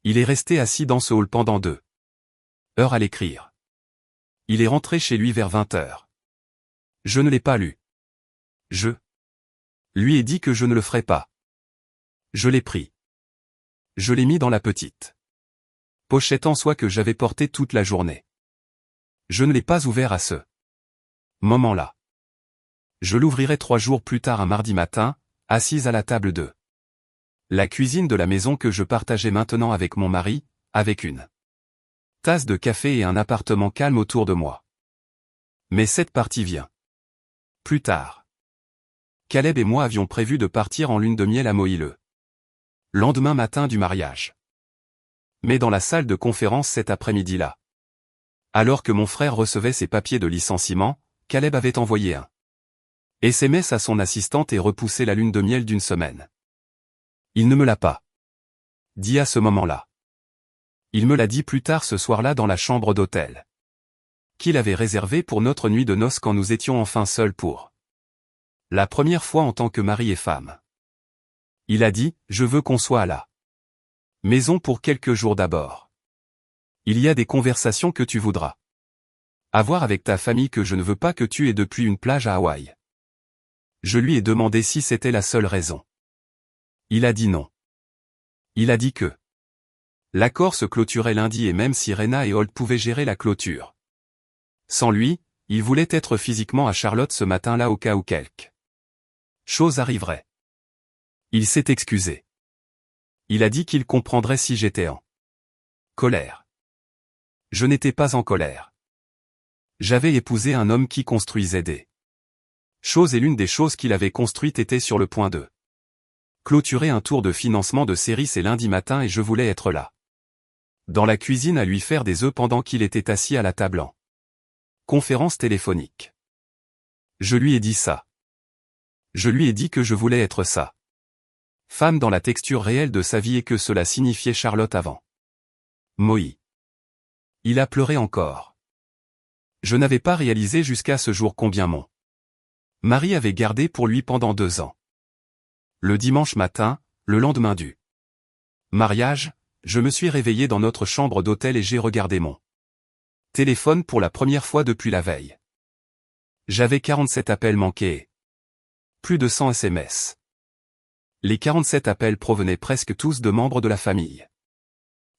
Il est resté assis dans ce hall pendant 2 heures à l'écrire. Il est rentré chez lui vers 20 heures. Je ne l'ai pas lu. Je lui ai dit que je ne le ferais pas. Je l'ai pris. Je l'ai mis dans la petite pochette en soie que j'avais portée toute la journée. Je ne l'ai pas ouvert à ce moment-là. Je l'ouvrirai 3 jours plus tard un mardi matin, assise à la table de la cuisine de la maison que je partageais maintenant avec mon mari, avec une tasse de café et un appartement calme autour de moi. Mais cette partie vient plus tard. Caleb et moi avions prévu de partir en lune de miel à Maui le lendemain matin du mariage. Mais dans la salle de conférence cet après-midi-là, alors que mon frère recevait ses papiers de licenciement, Caleb avait envoyé un SMS à son assistante et repoussé la lune de miel d'1 semaine. Il ne me l'a pas dit à ce moment-là. Il me l'a dit plus tard ce soir-là dans la chambre d'hôtel qu'il avait réservée pour notre nuit de noces quand nous étions enfin seuls pour la première fois en tant que mari et femme. Il a dit, je veux qu'on soit à la maison pour quelques jours d'abord. Il y a des conversations que tu voudras avoir avec ta famille que je ne veux pas que tu aies depuis une plage à Hawaï. Je lui ai demandé si c'était la seule raison. Il a dit non. Il a dit que l'accord se clôturait lundi et même si Rena et Holt pouvaient gérer la clôture. Sans lui, il voulait être physiquement à Charlotte ce matin-là au cas où quelque chose arriverait. Il s'est excusé. Il a dit qu'il comprendrait si j'étais en colère. Je n'étais pas en colère. J'avais épousé un homme qui construisait des choses et l'une des choses qu'il avait construites était sur le point de clôturer un tour de financement de série ces lundi matin et je voulais être là. Dans la cuisine à lui faire des œufs pendant qu'il était assis à la table en conférence téléphonique. Je lui ai dit ça. Je lui ai dit que je voulais être ça. Femme dans la texture réelle de sa vie et que cela signifiait Charlotte avant Moïse. Il a pleuré encore. Je n'avais pas réalisé jusqu'à ce jour combien mon mari avait gardé pour lui pendant 2 ans. Le dimanche matin, le lendemain du mariage, je me suis réveillé dans notre chambre d'hôtel et j'ai regardé mon téléphone pour la première fois depuis la veille. J'avais 47 appels manqués et plus de 100 SMS. Les 47 appels provenaient presque tous de membres de la famille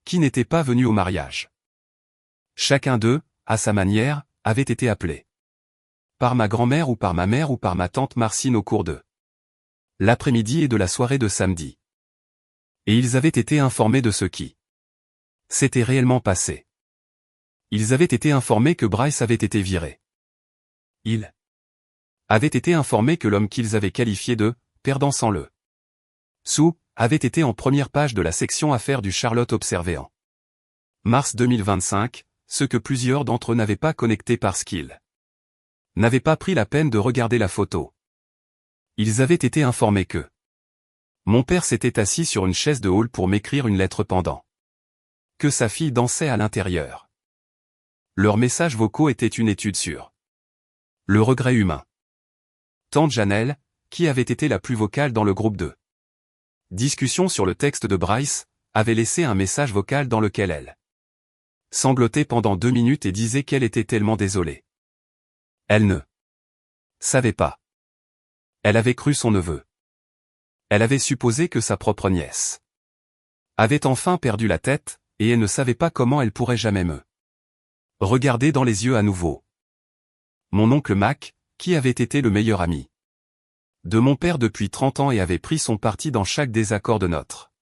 qui n'étaient pas venus au mariage. Chacun d'eux, à sa manière, avait été appelé par ma grand-mère ou par ma mère ou par ma tante Marcine au cours de l'après-midi et de la soirée de samedi. Et ils avaient été informés de ce qui s'était réellement passé. Ils avaient été informés que Bryce avait été viré. Ils avaient été informés que l'homme qu'ils avaient qualifié de « perdant sans le sou » avait été en première page de la section affaires du Charlotte Observer en mars 2025, ce que plusieurs d'entre eux n'avaient pas connecté parce qu'ils n'avaient pas pris la peine de regarder la photo. Ils avaient été informés que mon père s'était assis sur une chaise de hall pour m'écrire une lettre pendant que sa fille dansait à l'intérieur. Leurs messages vocaux étaient une étude sur le regret humain. Tante Janelle, qui avait été la plus vocale dans le groupe de discussion sur le texte de Bryce, avait laissé un message vocal dans lequel elle sanglotait pendant 2 minutes et disait qu'elle était tellement désolée. Elle ne savait pas. Elle avait cru son neveu. Elle avait supposé que sa propre nièce avait enfin perdu la tête, et elle ne savait pas comment elle pourrait jamais me regarder dans les yeux à nouveau. Mon oncle Mac, qui avait été le meilleur ami de mon père depuis 30 ans et avait pris son parti dans chaque désaccord de notre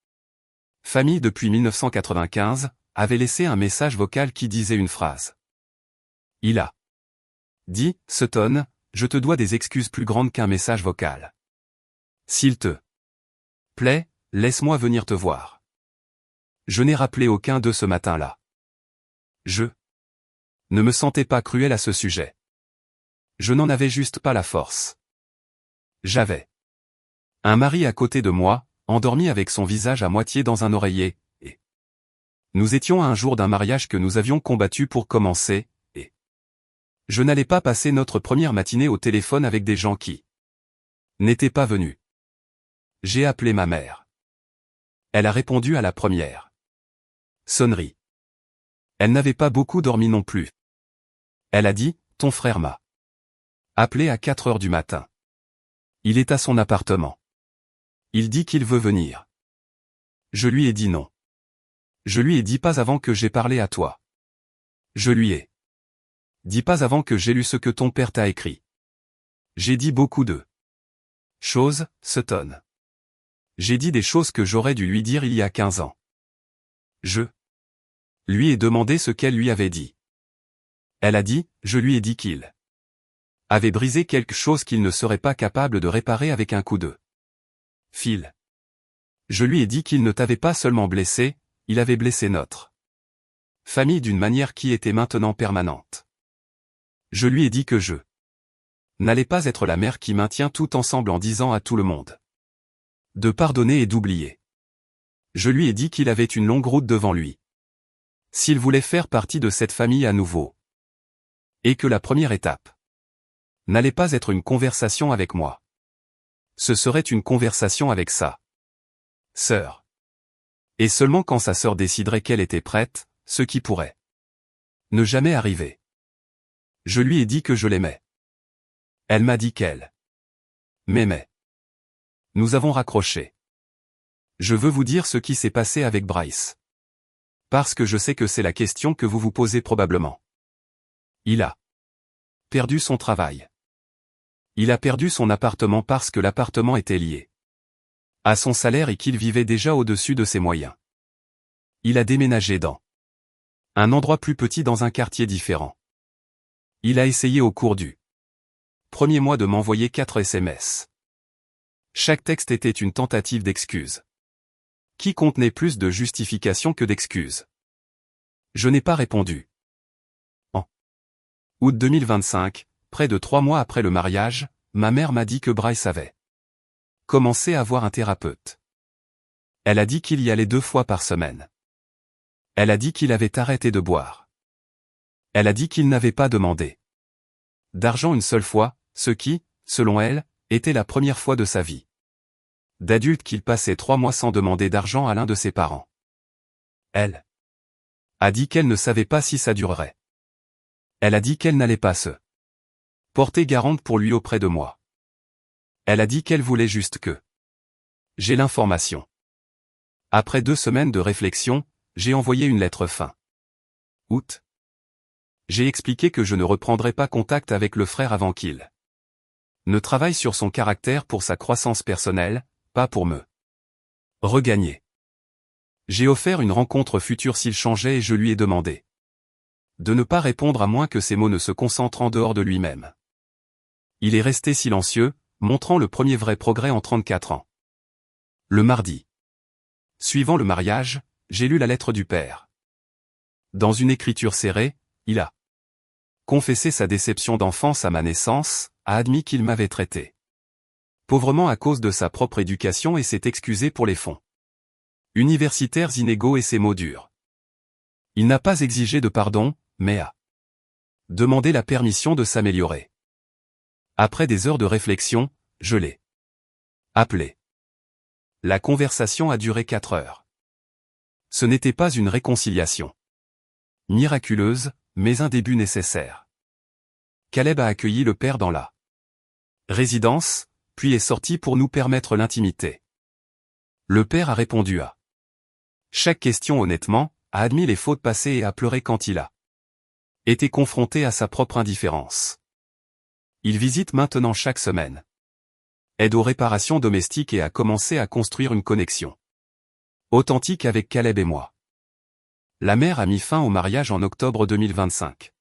famille depuis 1995, avait laissé un message vocal qui disait une phrase. Il a dit, Sutton, je te dois des excuses plus grandes qu'un message vocal. S'il te plaît, laisse-moi venir te voir. Je n'ai rappelé aucun d'eux ce matin-là. Je ne me sentais pas cruel à ce sujet. Je n'en avais juste pas la force. J'avais un mari à côté de moi, endormi avec son visage à moitié dans un oreiller, et nous étions à un jour d'un mariage que nous avions combattu pour commencer, et je n'allais pas passer notre première matinée au téléphone avec des gens qui n'étaient pas venus. J'ai appelé ma mère. Elle a répondu à la première sonnerie. Elle n'avait pas beaucoup dormi non plus. Elle a dit, ton frère m'a appelé à 4 heures du matin. Il est à son appartement. Il dit qu'il veut venir. Je lui ai dit non. Je lui ai dit pas avant que j'ai parlé à toi. Je lui ai dit pas avant que j'ai lu ce que ton père t'a écrit. J'ai dit beaucoup de choses, Sutton. J'ai dit des choses que j'aurais dû lui dire il y a 15 ans. Je lui ai demandé ce qu'elle lui avait dit. Elle a dit, je lui ai dit qu'il avait brisé quelque chose qu'il ne serait pas capable de réparer avec un coup de fil. Je lui ai dit qu'il ne t'avait pas seulement blessé, il avait blessé notre famille d'une manière qui était maintenant permanente. Je lui ai dit que je n'allais pas être la mère qui maintient tout ensemble en disant à tout le monde de pardonner et d'oublier. Je lui ai dit qu'il avait une longue route devant lui. S'il voulait faire partie de cette famille à nouveau. Et que la première étape n'allait pas être une conversation avec moi. Ce serait une conversation avec sa sœur. Et seulement quand sa sœur déciderait qu'elle était prête, ce qui pourrait Ne jamais arriver. Je lui ai dit que je l'aimais. Elle m'a dit qu'elle m'aimait. Nous avons raccroché. Je veux vous dire ce qui s'est passé avec Bryce. Parce que je sais que c'est la question que vous vous posez probablement. Il a perdu son travail. Il a perdu son appartement parce que l'appartement était lié à son salaire et qu'il vivait déjà au-dessus de ses moyens. Il a déménagé dans un endroit plus petit dans un quartier différent. Il a essayé au cours du premier mois de m'envoyer 4 SMS. Chaque texte était une tentative d'excuse, qui contenait plus de justification que d'excuses. Je n'ai pas répondu. En août 2025, près de 3 mois après le mariage, ma mère m'a dit que Bryce avait commencé à voir un thérapeute. Elle a dit qu'il y allait 2 fois par semaine. Elle a dit qu'il avait arrêté de boire. Elle a dit qu'il n'avait pas demandé d'argent une seule fois, ce qui, selon elle, était la première fois de sa vie d'adulte qu'il passait 3 mois sans demander d'argent à l'un de ses parents. Elle a dit qu'elle ne savait pas si ça durerait. Elle a dit qu'elle n'allait pas se porter garante pour lui auprès de moi. Elle a dit qu'elle voulait juste que j'ai l'information. Après 2 semaines de réflexion, j'ai envoyé une lettre fin août. J'ai expliqué que je ne reprendrais pas contact avec le frère avant qu'il ne travaille sur son caractère pour sa croissance personnelle, pas pour me regagner. J'ai offert une rencontre future s'il changeait et je lui ai demandé de ne pas répondre à moins que ses mots ne se concentrent en dehors de lui-même. Il est resté silencieux, montrant le premier vrai progrès en 34 ans. Le mardi suivant le mariage, j'ai lu la lettre du père. Dans une écriture serrée, il a confessé sa déception d'enfance à ma naissance, a admis qu'il m'avait traité pauvrement à cause de sa propre éducation et s'est excusé pour les fonds universitaires inégaux et ses mots durs. Il n'a pas exigé de pardon, mais a demandé la permission de s'améliorer. Après des heures de réflexion, je l'ai appelé. La conversation a duré 4 heures. Ce n'était pas une réconciliation miraculeuse, mais un début nécessaire. Caleb a accueilli le père dans la résidence, puis est sorti pour nous permettre l'intimité. Le père a répondu à chaque question honnêtement, a admis les fautes passées et a pleuré quand il a été confronté à sa propre indifférence. Il visite maintenant chaque semaine. Aide aux réparations domestiques et a commencé à construire une connexion authentique avec Caleb et moi. La mère a mis fin au mariage en octobre 2025.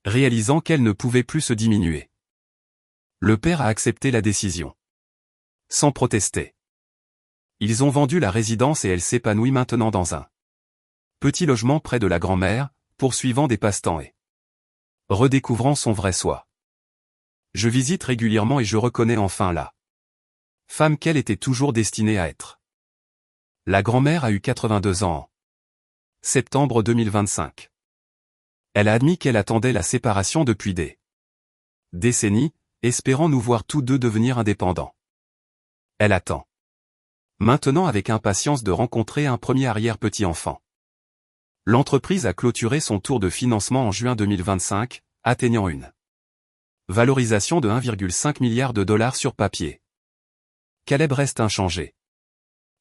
Réalisant qu'elle ne pouvait plus se diminuer. Le père a accepté la décision. Sans protester. Ils ont vendu la résidence et elle s'épanouit maintenant dans un petit logement près de la grand-mère, poursuivant des passe-temps et redécouvrant son vrai soi. Je visite régulièrement et je reconnais enfin la femme qu'elle était toujours destinée à être. La grand-mère a eu 82 ans en septembre 2025. Elle a admis qu'elle attendait la séparation depuis des décennies, espérant nous voir tous deux devenir indépendants. Elle attend maintenant avec impatience de rencontrer un premier arrière-petit-enfant. L'entreprise a clôturé son tour de financement en juin 2025, atteignant une valorisation de 1,5 milliard de dollars sur papier. Caleb reste inchangé.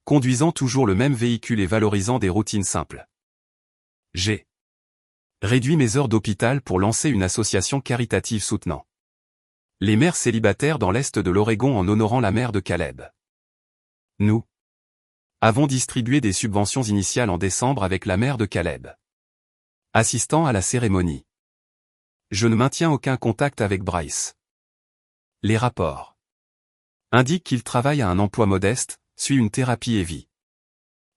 Conduisant toujours le même véhicule et valorisant des routines simples. J'ai réduit mes heures d'hôpital pour lancer une association caritative soutenant les mères célibataires dans l'est de l'Oregon en honorant la mère de Caleb. Nous avons distribué des subventions initiales en décembre avec la mère de Caleb. Assistant à la cérémonie. Je ne maintiens aucun contact avec Bryce. Les rapports indiquent qu'il travaille à un emploi modeste, suit une thérapie et vit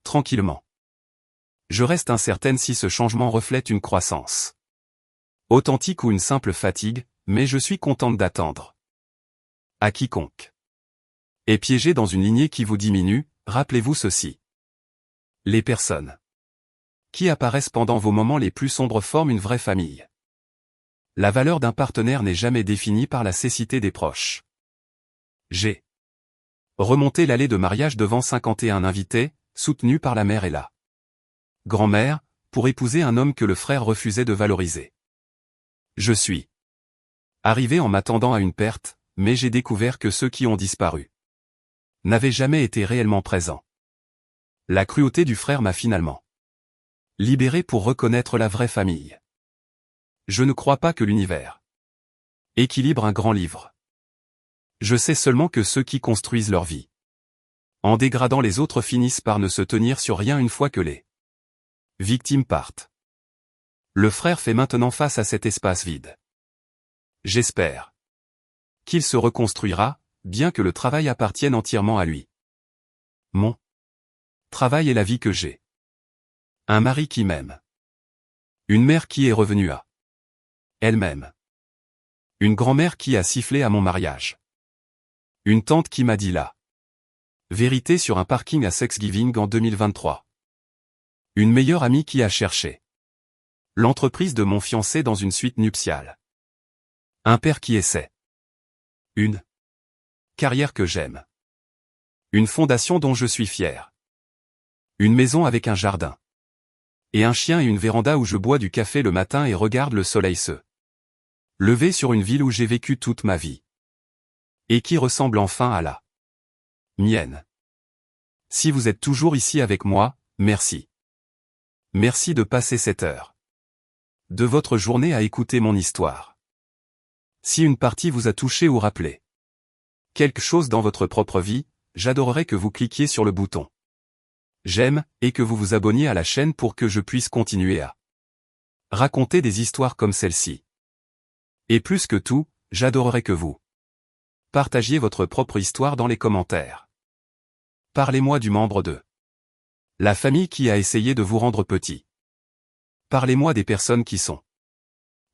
tranquillement. Je reste incertaine si ce changement reflète une croissance authentique ou une simple fatigue, mais je suis contente d'attendre. À quiconque est piégé dans une lignée qui vous diminue, rappelez-vous ceci. Les personnes qui apparaissent pendant vos moments les plus sombres forment une vraie famille. La valeur d'un partenaire n'est jamais définie par la cécité des proches. J'ai remonté l'allée de mariage devant 51 invités, soutenus par la mère et la grand-mère, pour pour épouser un homme que le frère refusait de valoriser. Je suis arrivé en m'attendant à une perte, mais j'ai découvert que ceux qui ont disparu n'avaient jamais été réellement présents. La cruauté du frère m'a finalement libéré pour reconnaître la vraie famille. Je ne crois pas que l'univers équilibre un grand livre. Je sais seulement que ceux qui construisent leur vie en dégradant les autres finissent par ne se tenir sur rien une fois que les victimes partent. Le frère fait maintenant face à cet espace vide. J'espère qu'il se reconstruira, bien que le travail appartienne entièrement à lui. Mon travail est la vie que j'ai. Un mari qui m'aime. Une mère qui est revenue à elle-même. Une grand-mère qui a sifflé à mon mariage. Une tante qui m'a dit la vérité sur un parking à Thanksgiving en 2023. Une meilleure amie qui a cherché l'entreprise de mon fiancé dans une suite nuptiale. Un père qui essaie une carrière que j'aime. Une fondation dont je suis fier. Une maison avec un jardin. Et un chien et une véranda où je bois du café le matin et regarde le soleil se lever sur une ville où j'ai vécu toute ma vie. Et qui ressemble enfin à la mienne. Si vous êtes toujours ici avec moi, merci. Merci de passer cette heure de votre journée à écouter mon histoire. Si une partie vous a touché ou rappelé quelque chose dans votre propre vie, j'adorerais que vous cliquiez sur le bouton j'aime et que vous vous abonniez à la chaîne pour que je puisse continuer à raconter des histoires comme celle-ci. Et plus que tout, j'adorerais que vous partagiez votre propre histoire dans les commentaires. Parlez-moi du membre de la famille qui a essayé de vous rendre petit. Parlez-moi des personnes qui sont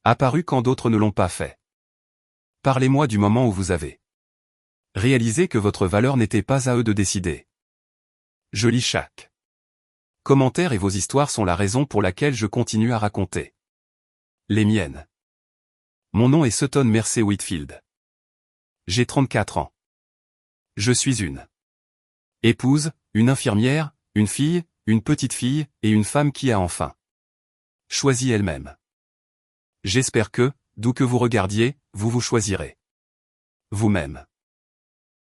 apparues quand d'autres ne l'ont pas fait. Parlez-moi du moment où vous avez réalisé que votre valeur n'était pas à eux de décider. Je lis chaque commentaire et vos histoires sont la raison pour laquelle je continue à raconter les miennes. Mon nom est Sutton Mercer Whitfield. J'ai 34 ans. Je suis une épouse, une infirmière, une fille, une petite fille et une femme qui a enfin choisi elle-même. J'espère que, d'où que vous regardiez, vous vous choisirez vous-même.